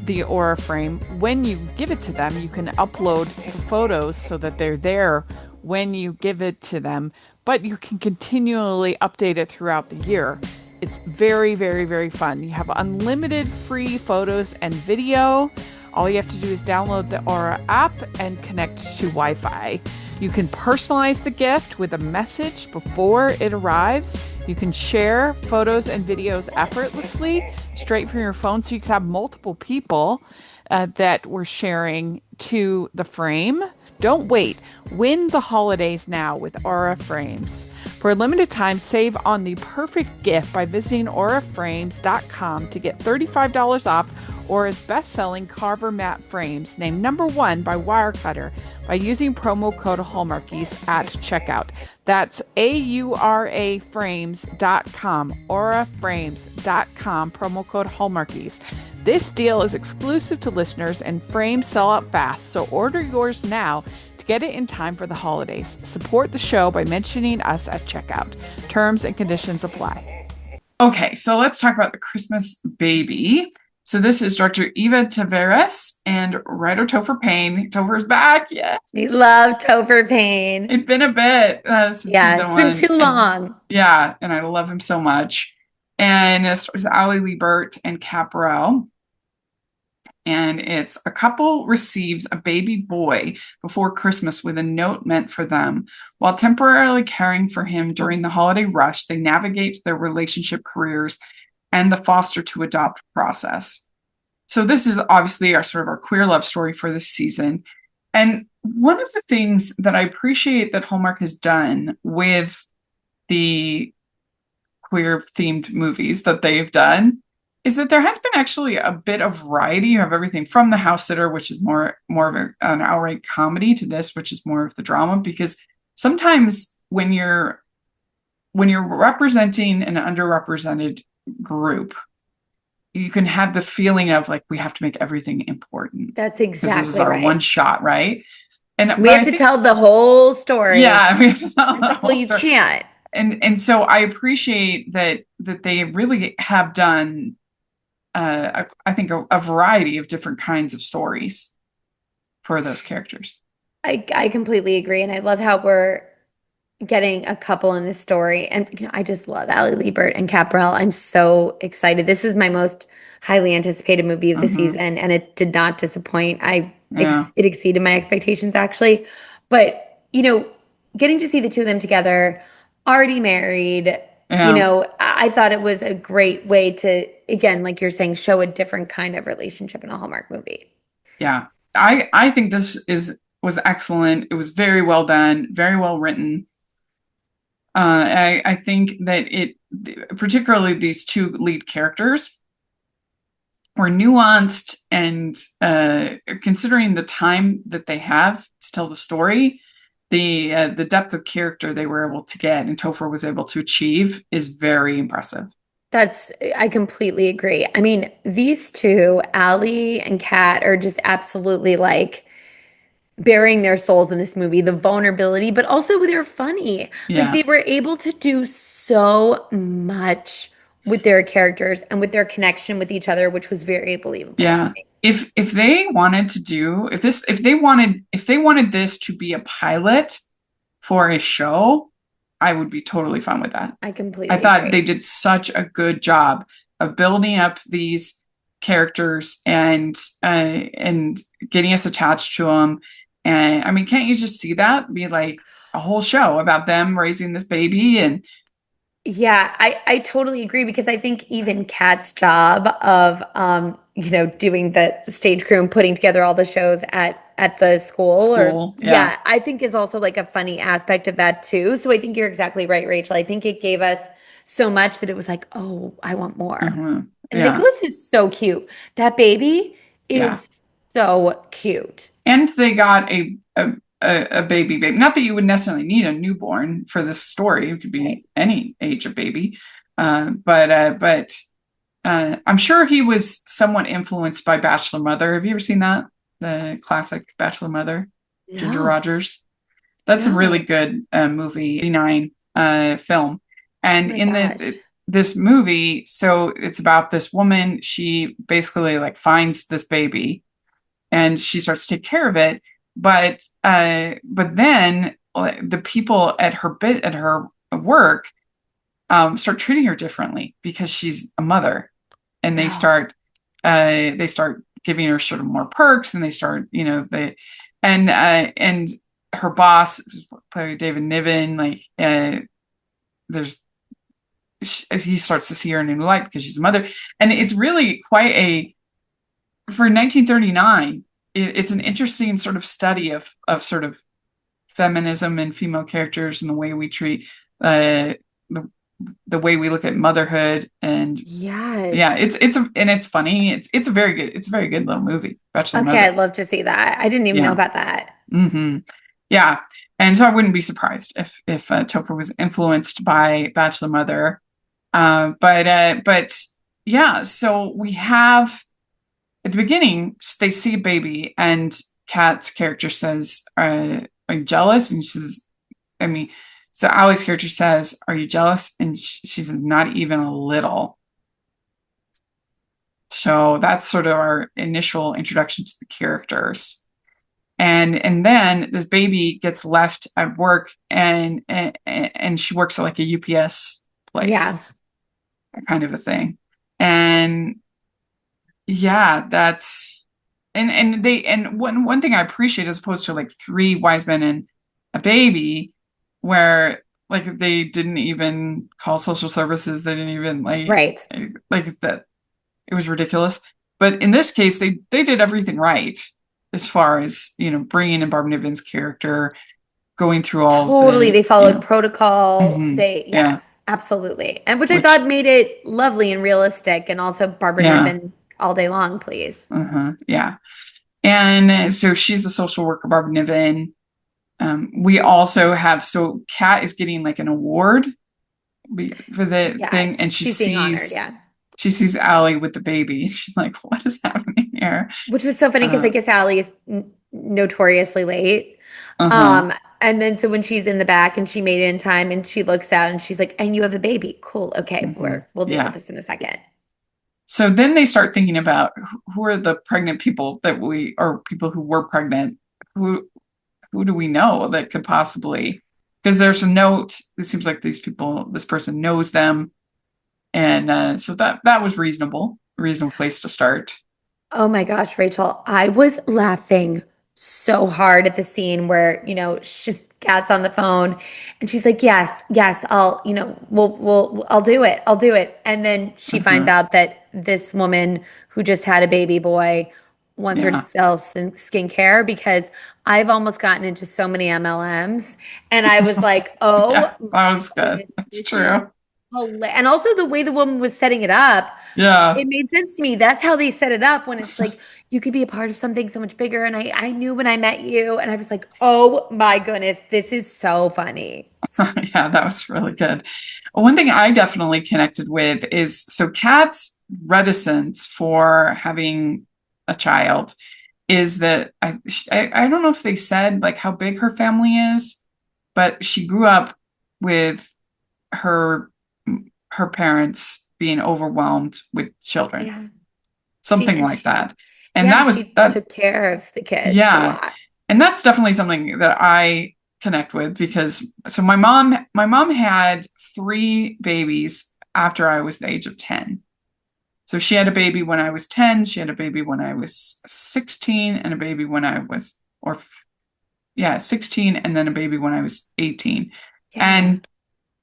the Aura frame, when you give it to them, you can upload the photos so that they're there when you give it to them, but you can continually update it throughout the year. It's very, very, very fun. You have unlimited free photos and video. All you have to do is download the Aura app and connect to Wi-Fi. You can personalize the gift with a message before it arrives. You can share photos and videos effortlessly straight from your phone, so you can have multiple people that we're sharing to the frame. Don't wait. Win the holidays now with Aura Frames. For a limited time, save on the perfect gift by visiting auraframes.com to get $35 off Aura's best-selling Carver matte frames, named #1 by Wirecutter, by using promo code Hallmarkies at checkout. That's auraframes.com, auraframes.com, promo code Hallmarkies. This deal is exclusive to listeners and frames sell out fast, so order yours now to get it in time for the holidays. Support the show by mentioning us at checkout. Terms and conditions apply. Okay, so let's talk about The Christmas Baby. So this is director Eva Taveras and writer Topher Payne. Topher's back, yeah. We love Topher Payne. It'd been a bit since he's Yeah, done it's been one. too long. Yeah, and I love him so much. And it stars Ali Liebert and Caparel. And it's a couple receives a baby boy before Christmas with a note meant for them. While temporarily caring for him during the holiday rush, they navigate their relationship careers and the foster to adopt process. So this is obviously our queer love story for this season. And one of the things that I appreciate that Hallmark has done with the queer themed movies that they've done is that there has been actually a bit of variety. You have everything from The House Sitter, which is more of an outright comedy, to this, which is more of the drama. Because sometimes when you're representing an underrepresented group, you can have the feeling of like, we have to make everything important That's because this is exactly our one right. shot, right? And We have to tell the whole story. yeah, we have to tell It's the like, well, whole you story. can't. And so I appreciate that they really have done I think a variety of different kinds of stories. for those characters. I completely agree. And I love how we're getting a couple in this story. And I just love Allie Liebert and Kat Brell. I'm so excited. This is my most highly anticipated movie of the Mm-hmm. season, and it did not disappoint. Yeah. It exceeded my expectations actually. But, getting to see the two of them together, already married, Yeah. I thought it was a great way to, again, like you're saying, show a different kind of relationship in a Hallmark movie. Yeah. I think this was excellent. It was very well done, very well written. I think that particularly these two lead characters, were nuanced and considering the time that they have to tell the story, the depth of character they were able to get and Topher was able to achieve is very impressive. I completely agree. I mean, these two, Allie and Kat, are just absolutely like bearing their souls in this movie, the vulnerability, but also they're funny. Like Yeah. they were able to do so much with their characters and with their connection with each other, which was very believable for Yeah. me. If they wanted to do if they wanted this to be a pilot for a show, I would be totally fine with that. I I completely thought they agree. did such a good job of building up these characters and getting us attached to them. And I mean, can't you just see that be like a whole show about them raising this baby? And Yeah, I totally agree because I think even Kat's job of doing the stage crew and putting together all the shows at the school or school, yeah. yeah, I think is also like a funny aspect of that too. So I think you're exactly right, Rachel. I think it gave us so much that it was like, "Oh, I want more." Uh-huh. And Yeah. Nicholas is so cute. That baby Yeah. is so cute. And they got a baby. Not that you would necessarily need a newborn for this story. It could Right. be any age of baby. But I'm sure he was somewhat influenced by Bachelor Mother. Have you ever seen that? The classic Bachelor Mother, Ginger No. Rogers. That's a really No. good movie, 89 film. Oh And my in gosh. this movie, so it's about this woman. She basically like finds this baby and she starts to take care of it. But then the people at her work start treating her differently because she's a mother, and No. they start giving her sort of more perks, and they start and her boss, played David Niven, like there's he starts to see her in a new light because she's a mother, and it's really quite a for 1939. It's an interesting sort of study of sort of feminism and female characters and the way we treat the way we look at motherhood. And Yes. yeah, and it's funny. It's a very good little movie, Bachelor Okay, Mother. I'd love to see that. I didn't even know Yeah. about that. Mm-hmm. Yeah. And so I wouldn't be surprised if Topher was influenced by Bachelor Mother. But yeah, so we have at the beginning, they see a baby, and Kat's character says, "Are you jealous?" And she says, "I mean," so Allie's character says, "Are you jealous?" And she says, "Not even a little." So that's sort of our initial introduction to the characters. And then this baby gets left at work, and she works at like a UPS place, Yeah. that kind of a thing. And yeah, that's and one thing I appreciate, as opposed to like three wise men and a baby, where like they didn't even call social services, they didn't even Right. like that. It was ridiculous. But in this case, they did everything right, as far as bringing in Barb Niven's character, going through all of Totally. the They followed protocol. Yeah, yeah, absolutely. And which I which thought made it lovely and realistic and also Barbara yeah, Niven all day long, please. yeah. And so she's the social worker, Barb Niven. We also have, so Kat is getting like an award for the thing, Yes, and she's being honored. Yeah. she sees Allie with the baby. She's like, "What is happening here?" Which was so funny because I Uh, guess Allie is notoriously late. uh-huh. Um, and then so when she's in the back and she made it in time and she looks out and she's like, "And you have a baby. Cool. Okay, we'll deal with Yeah. this in a second." So then they start thinking about who are the pregnant people or people who were pregnant who who do we know that could possibly, because there's a note. It seems like this person knows them, and so that was reasonable place to start. Oh my gosh, Rachel, I was laughing so hard at the scene where, Kat's on the phone and she's like, "Yes, yes, I'll do it. I'll do it." And then she finds Mhm. out that this woman who just had a baby boy wants her to Yeah, sell skincare because I've almost gotten into so many MLMs and I was like, yeah, "Oh that my was good. goodness, That's this is true. hilarious." And also the way the woman was setting it up, Yeah. it made sense to me. That's how they set it up when it's like you could be a part of something so much bigger. And I knew when I met you, and I was like, oh my goodness, this is so funny. Yeah, that was really good. One thing I definitely connected with is so Kat's reticence for having a child is that I don't know if they said like how big her family is, but she grew up with her her parents being overwhelmed with children, Yeah. She something and like she that. And yeah, that was she that, took care of the kids a yeah. lot. And that's definitely something that I connect with because so my mom had three babies after I was the age of 10. So she had a baby when I was 10, she had a baby when I was 16 and a baby when I was or yeah, 16 and then a baby when I was 18. Yeah.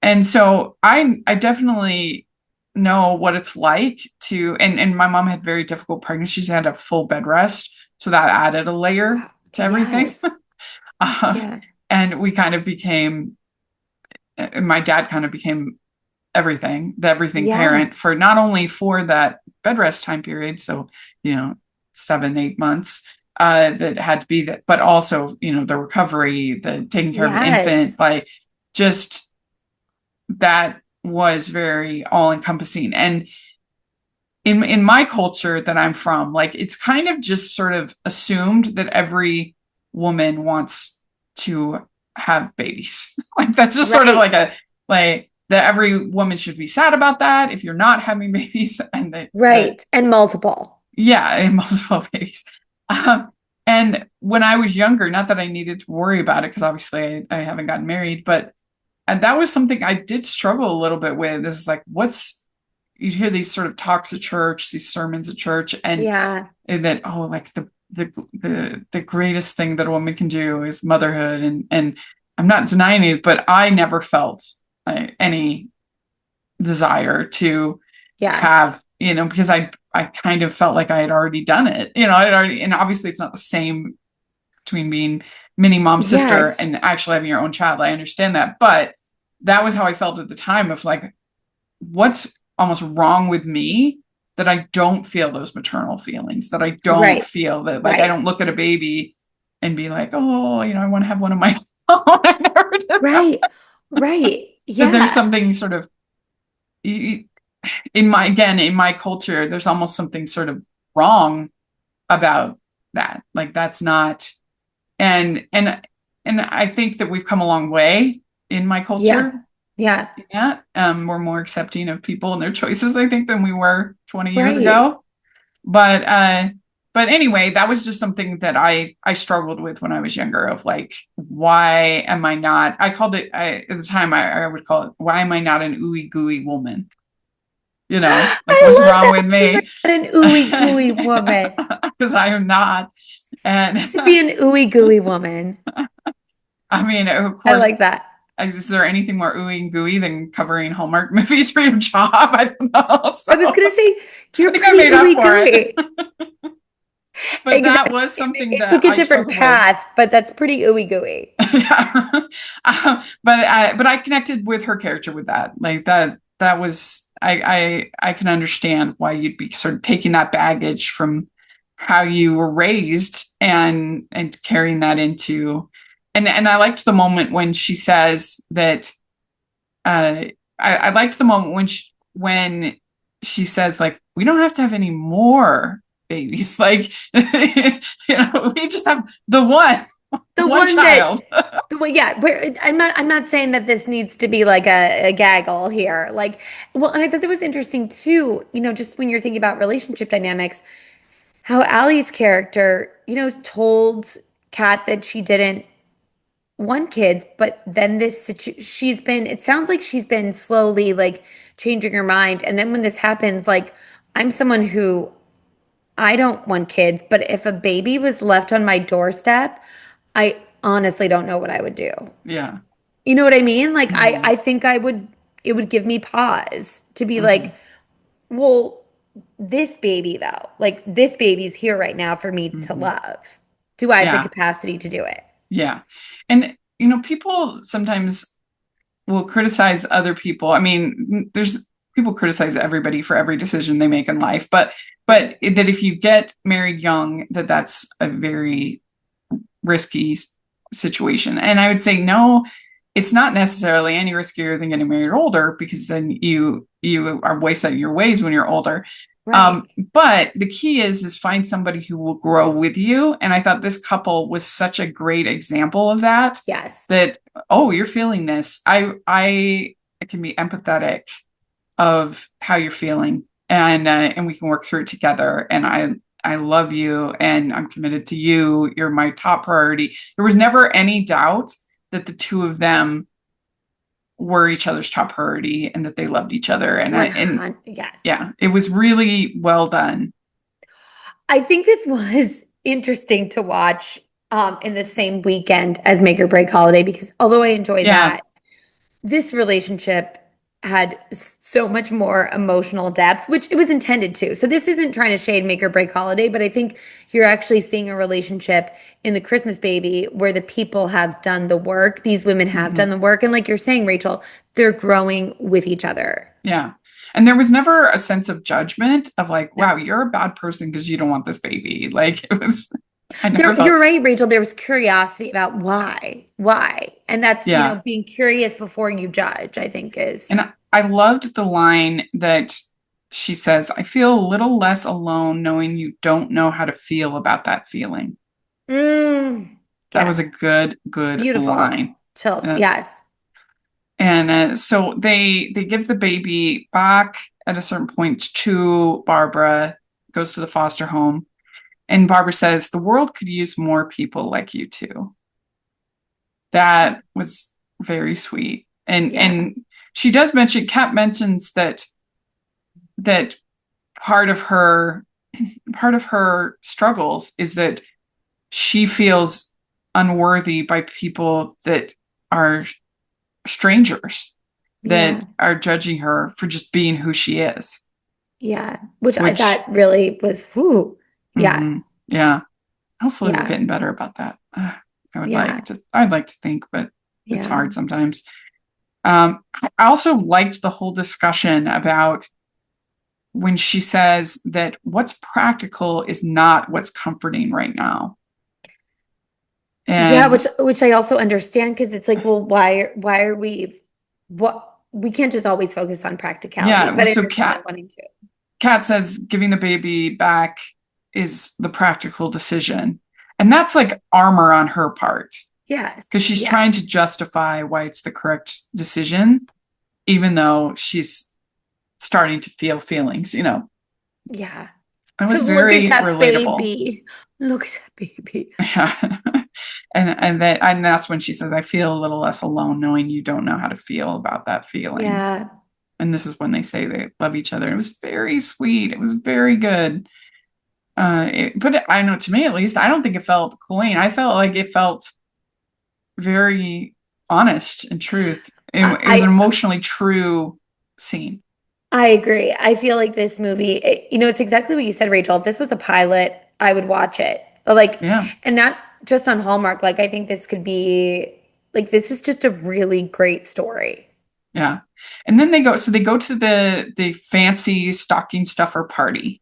And so I definitely know what it's like to and my mom had very difficult pregnancy. She had a full bed rest, so that added a layer Wow. to everything. Yes. Uh, Yeah. and we kind of became, my dad kind of became the everything Yeah. parent for not only for that bed rest time period, so, 7, 8 months, that had to be that, but also, the recovery, the taking care of an Yes. infant, like just that was very all encompassing. And in my culture that I'm from, like it's kind of just sort of assumed that every woman wants to have babies. Like that's just sort of like Right. a like that every woman should be sad about that if you're not having babies and that Right. And multiple. yeah, and multiple babies. Um, and when I was younger, not that I needed to worry about it because obviously I haven't gotten married, but and that was something I did struggle a little bit with. Is like, you'd hear these sort of talks at church, these sermons at church, Yeah. and that oh, like the greatest thing that a woman can do is motherhood, and I'm not denying it, but I never felt any desire to Yes. have because I kind of felt like I had already done it, I'd already, and obviously it's not the same between being mini mom sister Yes. and actually having your own child. I understand that, but that was how I felt at the time of like, what's almost wrong with me that I don't feel those maternal feelings, that I don't Right. feel that, like, I Right. don't look at a baby and be like, oh, I want to have one of my own. I never did that. Right. Right. That there's Yeah. something sort of in my culture, there's almost something sort of wrong about that. Like that's not, and I think that we've come a long way in my Yeah. culture. Yeah. Yeah, we're more accepting of people and their choices, I think, than we were 20 years Right. ago. But anyway, that was just something that I struggled with when I was younger. Of like, why am I not? I called it at the time. I would call it, why am I not an ooey gooey woman? Like what's I love wrong that. with You are me? not an ooey gooey woman. Because I am not. And To be an ooey gooey woman. I mean, of I course, like that. is there anything more ooey and gooey than covering Hallmark movies for your job? I don't know. I was So gonna say I you're think I pretty made up ooey for it. gooey. But that Exactly. was Maybe something it that took a I different struggled with. path, but that's pretty ooey gooey. Yeah. But I connected with her character with that. Like that was I can understand why you'd be sort of taking that baggage from how you were raised and carrying that into, and I liked the moment when she says that I liked the moment when she says like, we don't have to have any more babies, like we just have the one The one one that child. the way, yeah, I'm not saying that this needs to be like a gaggle here. Like, well, and I thought that was interesting too, just when you're thinking about relationship dynamics, how Allie's character, is told Kat that she didn't want kids, but then it sounds like she's been slowly like changing her mind. And then when this happens, like I'm someone who I don't want kids, but if a baby was left on my doorstep, I honestly don't know what I would do. Yeah. You know what I mean? Like Hmm. I think it would give me pause to be Hmm. like, well, this baby though, like this baby's here right now for me to Hmm. love. Do I have the Yeah. capacity to do it? Yeah. And, people sometimes will criticize other people. I mean, there's people criticize everybody for every decision they make in life, but Right. that if you get married young, that's a very risky situation. And I would say no, it's not necessarily any riskier than getting married older because then you are way set in your ways when you're older. Right. But the key is find somebody who will grow with you. And I thought this couple was such a great example of that. Yes. That, oh, you're feeling this. I can be empathetic of how you're feeling, and we can work through it together. And I love you, and I'm committed to you. You're my top priority. There was never any doubt that the two of them were each other's top priority and that they loved each other. And 100, yes. yeah, it was really well done. I think this was interesting to watch in the same weekend as Make or Break Holiday because although I enjoy Yeah. that, this relationship had so much more emotional depth, which it was intended to. So this isn't trying to shade Make or Break Holiday, but I think you're actually seeing a relationship in the Christmas Baby where the people have done the work. These women have Mm-hmm. done the work. And like you're saying, Rachel, they're growing with each other. Yeah. And there was never a sense of judgment of like, No. wow, you're a bad person because you don't want this baby. Like it was, I never There, felt, you're right, Rachel. There was curiosity about why. And that's, yeah. being curious before you judge, I think is, And I loved the line that she says, I feel a little less alone knowing you don't know how to feel about that feeling. That was yes, a good beautiful. line. Chills. Uh, Yes. and so they give the baby back at a certain point to Barbara, goes to the foster home. And Barbara says, the world could use more people like you two. That was very sweet. Yeah. And she does mention, Kat mentions that part of her part of her struggles is that she feels unworthy by people that are strangers Yeah. that are judging her for just being who she is, Yeah. which That really was, whoo. Yeah. mhm, yeah, hopefully we're Yeah. getting better about that. Yeah. I'd like to think, but it's Yeah. hard sometimes. I also liked the whole discussion about when she says that what's practical is not what's comforting right now. Yeah, And which I also understand because it's like, well, why are we can't just always focus on practicality, yeah, well, but I so understand wanting to. Kat says giving the baby back is the practical decision. And that's like armor on her part Yes. because she's trying Yes. to justify why it's the correct decision, even though she's starting to feel feelings, Yeah. It was Because look at very that relatable. baby. Look at that baby. Yeah. And that's when she says, I feel a little less alone knowing you don't know how to feel about that feeling. Yeah. And this is when they say they love each other. It was very sweet. It was very good. But I know, to me at least, I don't think it felt plain. I felt like it felt very honest and truth. It was an I emotionally true scene. I agree. I feel like this movie, it's exactly what you said, Rachel. If this was a pilot, I would watch it. Like, Yeah. and not just on Hallmark. Like, I think this could be like this is just a really great story. Yeah. And then they go to the fancy stocking stuffer party.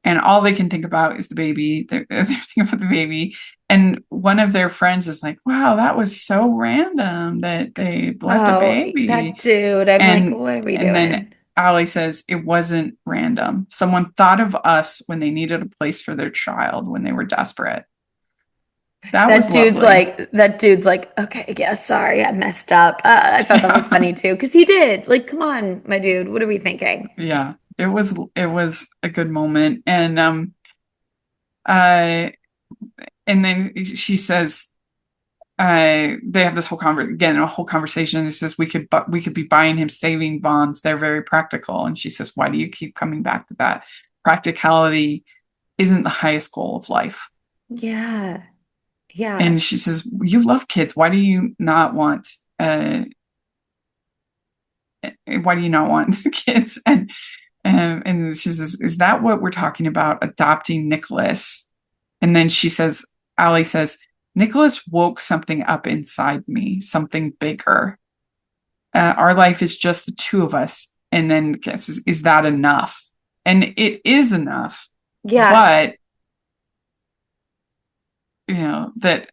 And all they can think about is the baby. They're thinking about the baby. And one of their friends is like, wow, that was so random that they left a Oh, baby. that dude. I'm like, And what are we and then doing? Allie says it wasn't random. Someone thought of us when they needed a place for their child when they were desperate. That was lovely. That dude's like, okay, yeah, sorry, I messed up. I thought that was Yeah. funny too, because he did. Like, come on, my dude, what are we thinking? Yeah. It was a good moment. And uh and then she says, they have this whole conversation. He says we could be buying him saving bonds. They're very practical. And she says, why do you keep coming back to that? Practicality isn't the highest goal of life. Yeah. Yeah. And she says, you love kids. Why do you not want kids? And she says, is that what we're talking about? Adopting Nicholas? And then Allie says, Nicholas woke something up inside me, something bigger. Our life is just the two of us. And then says, is that enough? And it is enough. Yeah. But, that,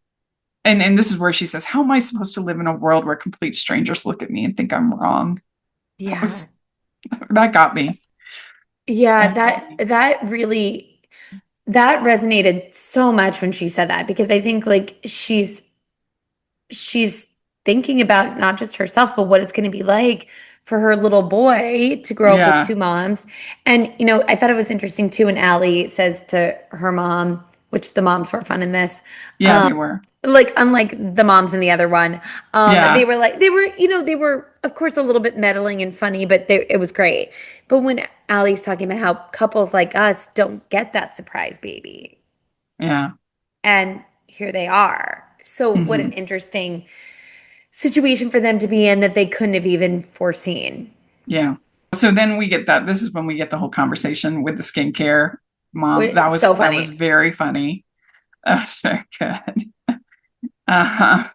and this is where she says, how am I supposed to live in a world where complete strangers look at me and think I'm wrong? Yeah. That got me. Yeah, that really that resonated so much when she said that, because I think like she's thinking about not just herself, but what it's going to be like for her little boy to grow up with two moms. And, I thought it was interesting too when Allie says to her mom, which the moms were fun in this. Yeah, they were. Like, unlike the moms in the other one. Yeah. They were, of course, a little bit meddling and funny, but it was great. But when Allie's talking about how couples like us don't get that surprise baby. Yeah. And here they are. So what an interesting situation for them to be in that they couldn't have even foreseen. Yeah. So then we get that. This is when we get the whole conversation with the skincare mom. That was so funny. That was very funny. That was very good. Uh-huh.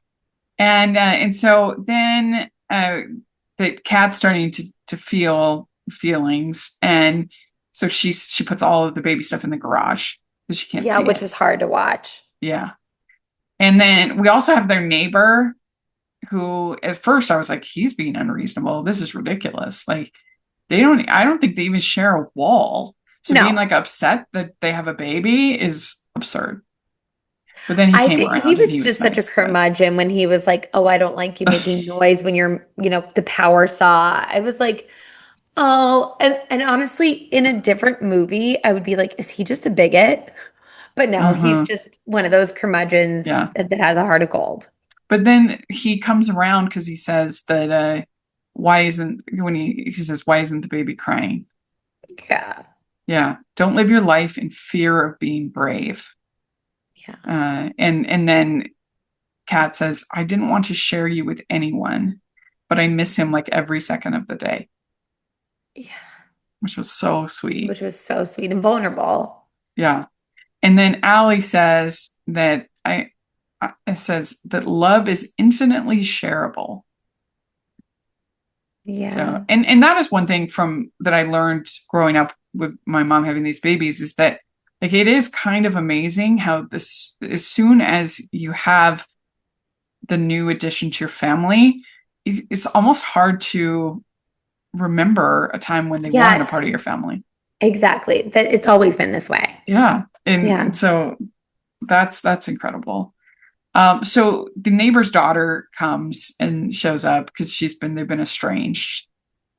And so then the cat's starting to feel feelings, and so she puts all of the baby stuff in the garage because she can't see it. Yeah, which was hard to watch. Yeah. And then we also have their neighbor who at first I was like, he's being unreasonable. This is ridiculous. Like I don't think they even share a wall. So being like upset that they have a baby is absurd. But then he came around. He was just such a curmudgeon when he was like, oh, I don't like you making noise when you're, the power saw. I was like, oh, and honestly, in a different movie, I would be like, is he just a bigot? But no, he's just one of those curmudgeons that has a heart of gold. But then he comes around because he says that why isn't the baby crying? Yeah. Yeah. Don't live your life in fear of being brave. Yeah. And then Kat says, I didn't want to share you with anyone, but I miss him like every second of the day. Yeah. Which was so sweet. Which was so sweet and vulnerable. Yeah. And then Allie says that it says that love is infinitely shareable. Yeah. So, and that is one thing that I learned growing up with my mom having these babies, is that like it is kind of amazing how this, as soon as you have the new addition to your family, it's almost hard to remember a time when they weren't a part of your family. Exactly. That it's always been this way. Yeah. And so that's incredible. So the neighbor's daughter comes and shows up because they've been estranged.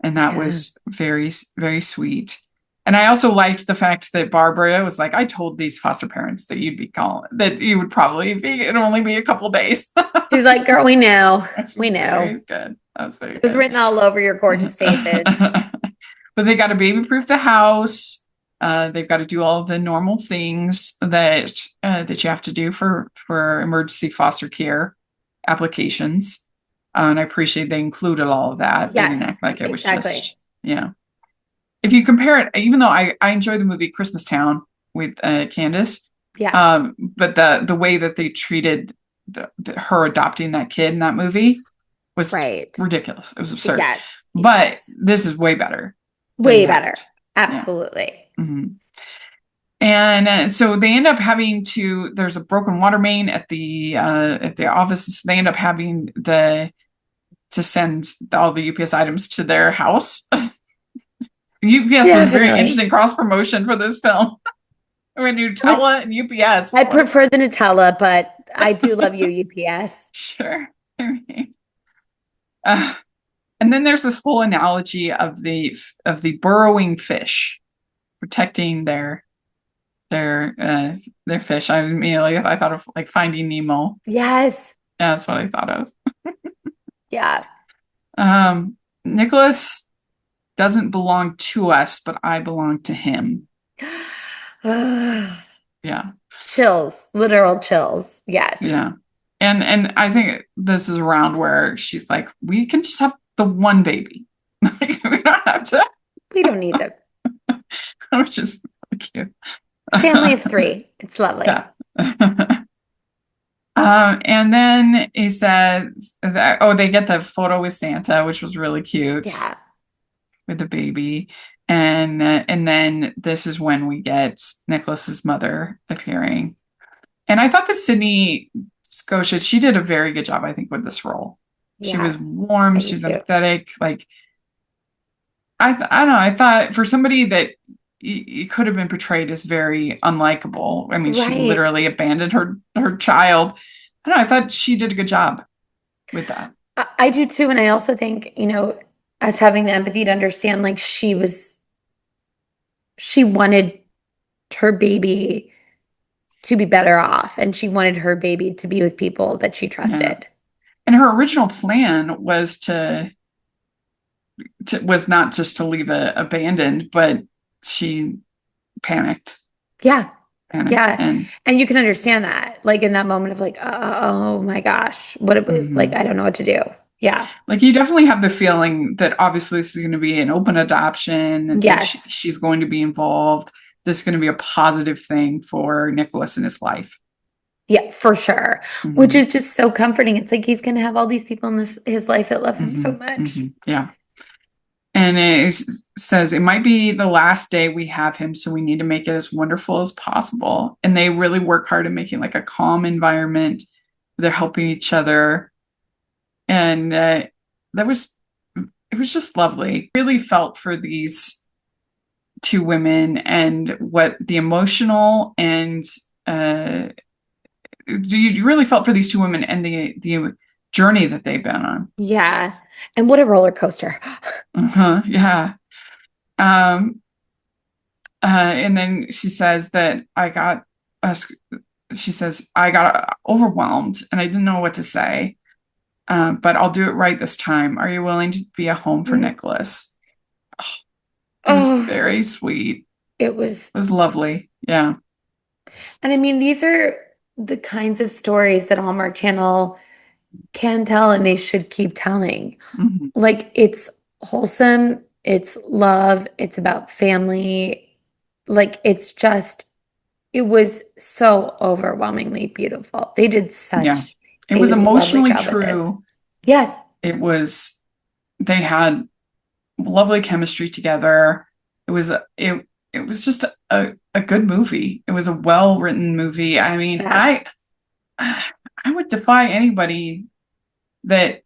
And that was very, very sweet. And I also liked the fact that Barbara was like, I told these foster parents that you would probably it'd only be a couple days. She's like, girl, we know. We know. Very good. That was very good. It was written all over your gorgeous faces. But they got to baby-proof the house. They've got to do all of the normal things that you have to do for emergency foster care applications. And I appreciate they included all of that. They didn't act like it was just, If you compare it, even though I enjoy the movie Christmas Town with Candace, but the way that they treated her adopting that kid in that movie was ridiculous. It was absurd. Yes. But this is way better. Way better. Absolutely. Yeah. Mm-hmm. And so they end up having there's a broken water main at the office. So they end up having to send all the UPS items to their house. UPS was very interesting cross promotion for this film. I mean, Nutella and UPS. I prefer the Nutella, but I do love you, UPS. Sure. And then there's this whole analogy of the burrowing fish protecting their their fish. I immediately I thought of like Finding Nemo. Yes. Yeah, that's what I thought of. Yeah. Nicholas doesn't belong to us, but I belong to him. Yeah, Chills, literal chills. Yes. yeah. And I think this is around where she's like, we can just have the one baby. Like, we don't have to, We don't need to. which is really cute. Family of three. It's lovely. Yeah. And then he says that, oh, they get the photo with Santa, which was really cute Yeah. with the baby. And then this is when we get Nicholas's mother appearing. And I thought that Sydney Scotia, she did a very good job, I think, with this role. She was Yeah. warm, I do she's too. empathetic. Like I don't know, I thought for somebody that could have been portrayed as very unlikable. I mean, she Right. literally abandoned her child. I don't know, I thought she did a good job with that. I do too. And I also think, us having the empathy to understand, like, she wanted her baby to be better off, and she wanted her baby to be with people that she Yeah. trusted. And her original plan was was not just to leave it abandoned, but she panicked, Yeah. panicked, Yeah. and And you can understand that, like, in that moment of like, oh my gosh, like, mhm. I don't know what to do. Yeah. Like you definitely have the feeling that obviously this is going to be an open adoption, that Yes. she's going to be involved. This is going to be a positive thing for Nicholas in his life. Yeah, for sure. Which Hmm. is just so comforting. It's like he's going to have all these people in his life that love him so Hmm. much. Hmm. Yeah. And says it might be the last day we have him, so we need to make it as wonderful as possible. And they really work hard at making like a calm environment. They're helping each other, and that was it was just lovely. Really felt for these two women and what the emotional and uh, you really felt for these two women and the journey that they've been on. Yeah. And what a roller coaster. Uh-huh, yeah. Um, and then she says that uh, she says, I got overwhelmed and I didn't know what to say, but I'll do it right this time. Are you willing to be a home for Mm. Nicholas? It was Oh, very sweet. it was. It was lovely. Yeah. And I mean, these are the kinds of stories that Hallmark Channel can tell and they should keep telling. Hmm. Like, it's wholesome, it's love, it's about family. Like, it was so overwhelmingly beautiful. They did Yeah. such It was a lovely emotionally job with this. true. Yes. It was, they had lovely chemistry together. It was just a good movie. It was a well-written movie. I mean, Yeah. I would defy anybody that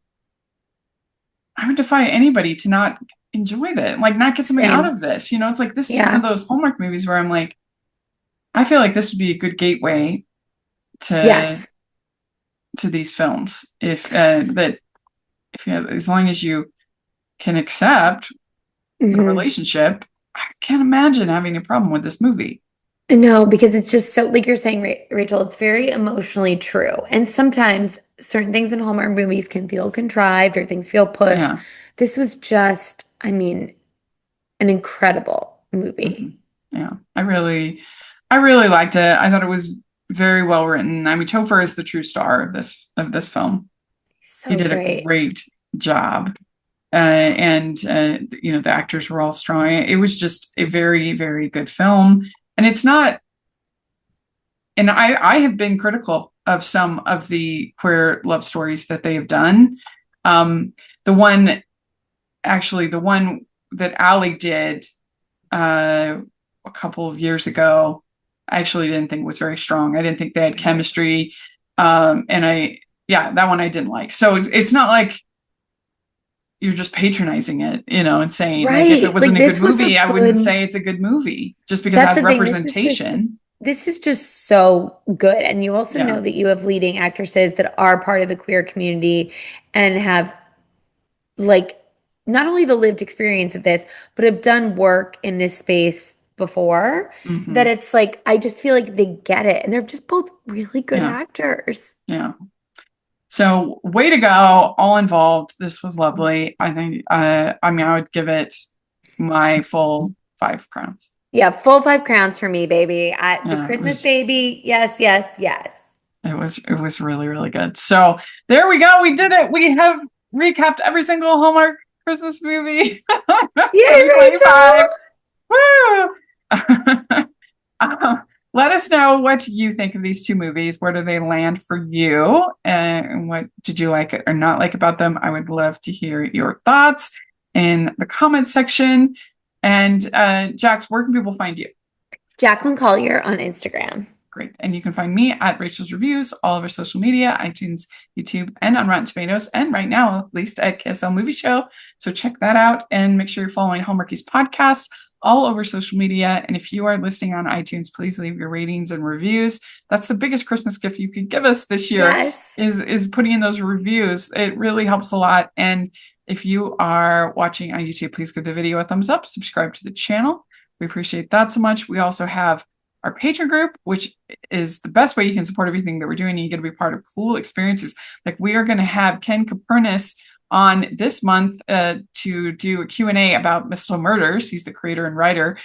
I would defy anybody to not enjoy that, like not get something out Same. of this. You know, it's like this is one of Yeah. those Hallmark movies where I'm like, I feel like this would be a good gateway to Yes. these films. If that if you as long as you can accept the Hmm. relationship, I can't imagine having a problem with this movie. No, because it's just so, like you're saying, Rachel, it's very emotionally true. And sometimes certain things in Hallmark movies can feel contrived or things feel pushed. Yeah. This was just, I mean, an incredible Hmm. movie. Yeah. I really liked it. I thought it was very well written. I mean, Topher is the true star of this film. He So did a great. great job. And you know, the actors were all strong. It was just a very, very good film. And it's not, and I have been critical of some of the queer love stories that they have done. Um, the one, actually, the one that Allie did a couple of years ago, I actually didn't think was very strong. I didn't think they had chemistry. Yeah, that one I didn't like. So it's not like you're just patronizing it, you know, and saying like if it Right. Like, wasn't a good this was a movie, I wouldn't good, say it's a good movie just because it that's has the thing. representation. This is just so good. And you also Yeah. know that you have leading actresses that are part of the queer community and have, like, not only the lived experience of this, but have done work in this space before, that it's like, I just feel like they get it. And they're just both really good actors. Yeah. So way to go, all involved. This was lovely. I think, I would give it my full 5 crowns. Yeah, full 5 crowns for me, baby. The Yeah, Christmas baby. Yes, yes, yes. it was really, really good. So there we go. We did it. We have recapped every single Hallmark Christmas movie. Yay, 2025. Woo! Let us know what you think of these 2 movies. Where do they land for you? And what did you like or not like about them? I would love to hear your thoughts in the comment section. And Jax, where can people find you? Jacqueline Collier on Instagram. Great. And you can find me at Rachel's Reviews, all over social media, iTunes, YouTube, and on Rotten Tomatoes. And right now, at least at KSL Movie Show. So check that out and make sure you're following Hallmarkies podcast all over social media. And if you are listening on iTunes, please leave your ratings and reviews. That's the biggest Christmas gift you could give us this year, is putting in those reviews. It really helps a lot. And if you are watching on YouTube, please give the video a thumbs up, subscribe to the channel. We appreciate that so much. We also have our Patreon group, which is the best way you can support everything that we're doing. You get to be part of cool experiences. Like we are going to have Ken Capernis on this month to do a Q&A about Mistletoe Murders. He's the creator and writer.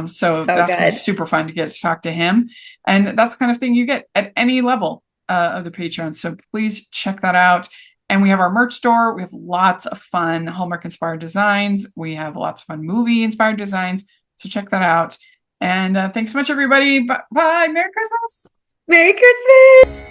So that's going to be super fun to get to talk to him. And that's the kind of thing you get at any level of the Patreon. So please check that out. And we have our merch store. We have lots of fun Hallmark-inspired designs. We have lots of fun movie-inspired designs. So check that out. And thanks so much, everybody. Bye. Merry Christmas. Merry Christmas.